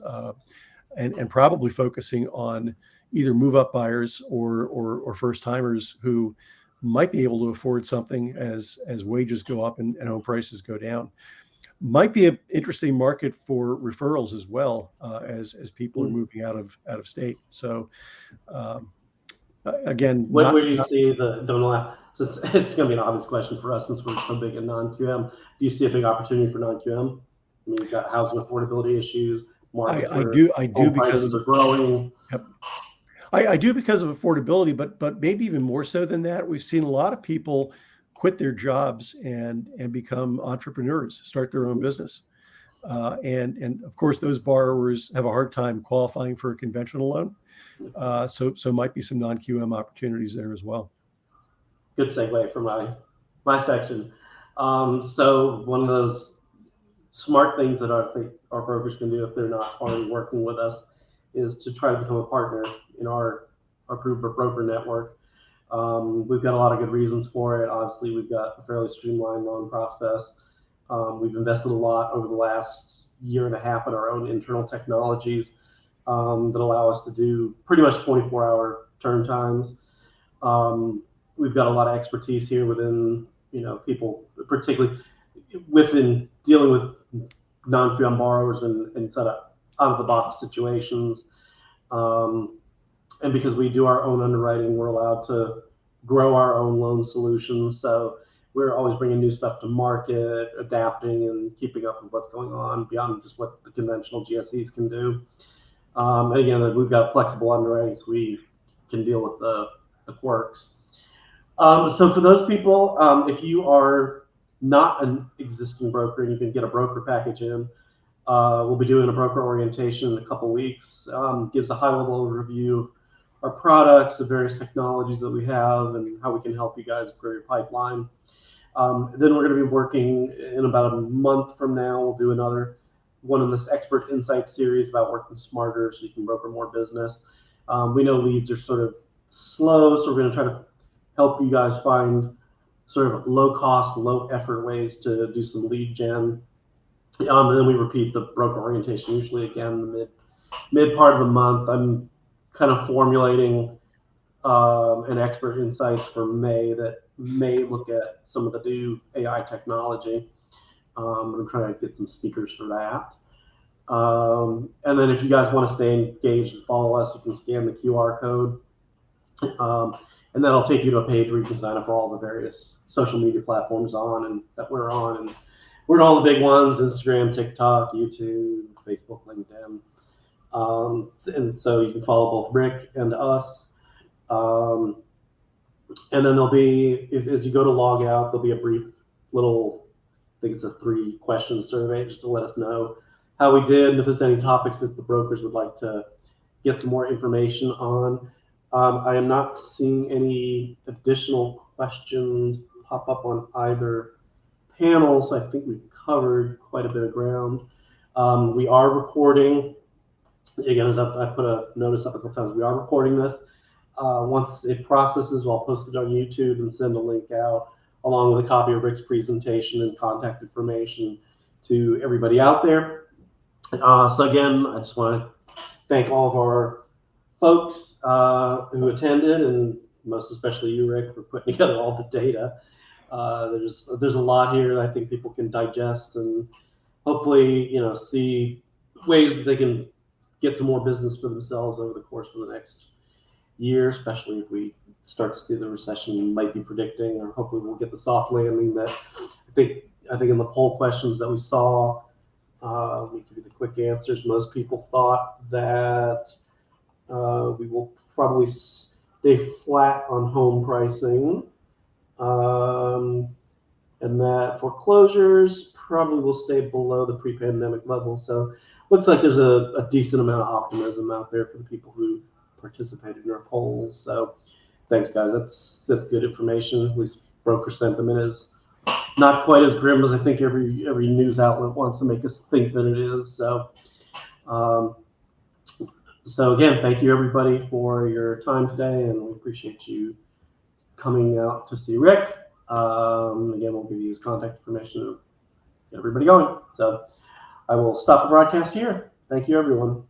and probably focusing on either move-up buyers or first-timers who might be able to afford something as wages go up and home prices go down. Might be an interesting market for referrals as well, as people are moving out of state. So again, Where do you see don't laugh, since it's going to be an obvious question for us since we're so big in non-QM. Do you see a big opportunity for non-QM? I mean, you've got housing affordability issues, markets where I do home because prices are growing. Yep. I do because of affordability, but maybe even more so than that. We've seen a lot of people quit their jobs and become entrepreneurs, start their own business. And of course, those borrowers have a hard time qualifying for a conventional loan. So might be some non-QM opportunities there as well. Good segue for my section. So one of those smart things that I think our brokers can do if they're not already working with us is to try to become a partner in our approved broker network. We've got a lot of good reasons for it. Obviously, we've got a fairly streamlined loan process. We've invested a lot over the last year and a half in our own internal technologies that allow us to do pretty much 24-hour turn times. We've got a lot of expertise here within, people, particularly within dealing with non-QM borrowers and sort of out-of-the-box situations. And because we do our own underwriting, we're allowed to grow our own loan solutions. So we're always bringing new stuff to market, adapting and keeping up with what's going on beyond just what the conventional GSEs can do. And again, we've got flexible underwriting, so we can deal with the quirks. So for those people, if you are not an existing broker and you can get a broker package in, we'll be doing a broker orientation in a couple weeks. Gives a high-level overview of our products, the various technologies that we have, and how we can help you guys grow your pipeline. Then we're going to be working in about a month from now. We'll do another one in this expert insight series about working smarter so you can broker more business. We know leads are sort of slow, so we're going to try to help you guys find sort of low cost, low effort ways to do some lead gen. And then we repeat the broker orientation usually again the mid part of the month. I'm kind of formulating an expert insights for May that may look at some of the new AI technology. I'm trying to get some speakers for that. And then if you guys want to stay engaged and follow us, you can scan the QR code. And that'll take you to a page where you can sign up for all the various social media platforms that we're on. And we're in all the big ones: Instagram, TikTok, YouTube, Facebook, LinkedIn. And so you can follow both Rick and us. And then there'll be, as you go to log out, there'll be a brief little, I think it's a 3-question survey just to let us know how we did, and if there's any topics that the brokers would like to get some more information on. I am not seeing any additional questions pop up on either panel, so I think we've covered quite a bit of ground. We are recording. Again, as I put a notice up a couple times, we are recording this. Once it processes, I'll post it on YouTube and send a link out along with a copy of Rick's presentation and contact information to everybody out there. So again, I just want to thank all of our folks who attended, and most especially you, Rick, for putting together all the data. There's a lot here that I think people can digest and hopefully, see ways that they can get some more business for themselves over the course of the next year, especially if we start to see the recession you might be predicting, or hopefully we'll get the soft landing that I think in the poll questions that we saw, we give you the quick answers. Most people thought that we will probably stay flat on home pricing, and that foreclosures probably will stay below the pre-pandemic level. So looks like there's a decent amount of optimism out there for the people who participated in our polls. So thanks, guys. That's good information. At least broker sentiment is not quite as grim as I think every news outlet wants to make us think that it is. So again, thank you everybody for your time today, and we appreciate you coming out to see Rick. Again, we'll give you his contact information to get everybody going. So I will stop the broadcast here. Thank you, everyone.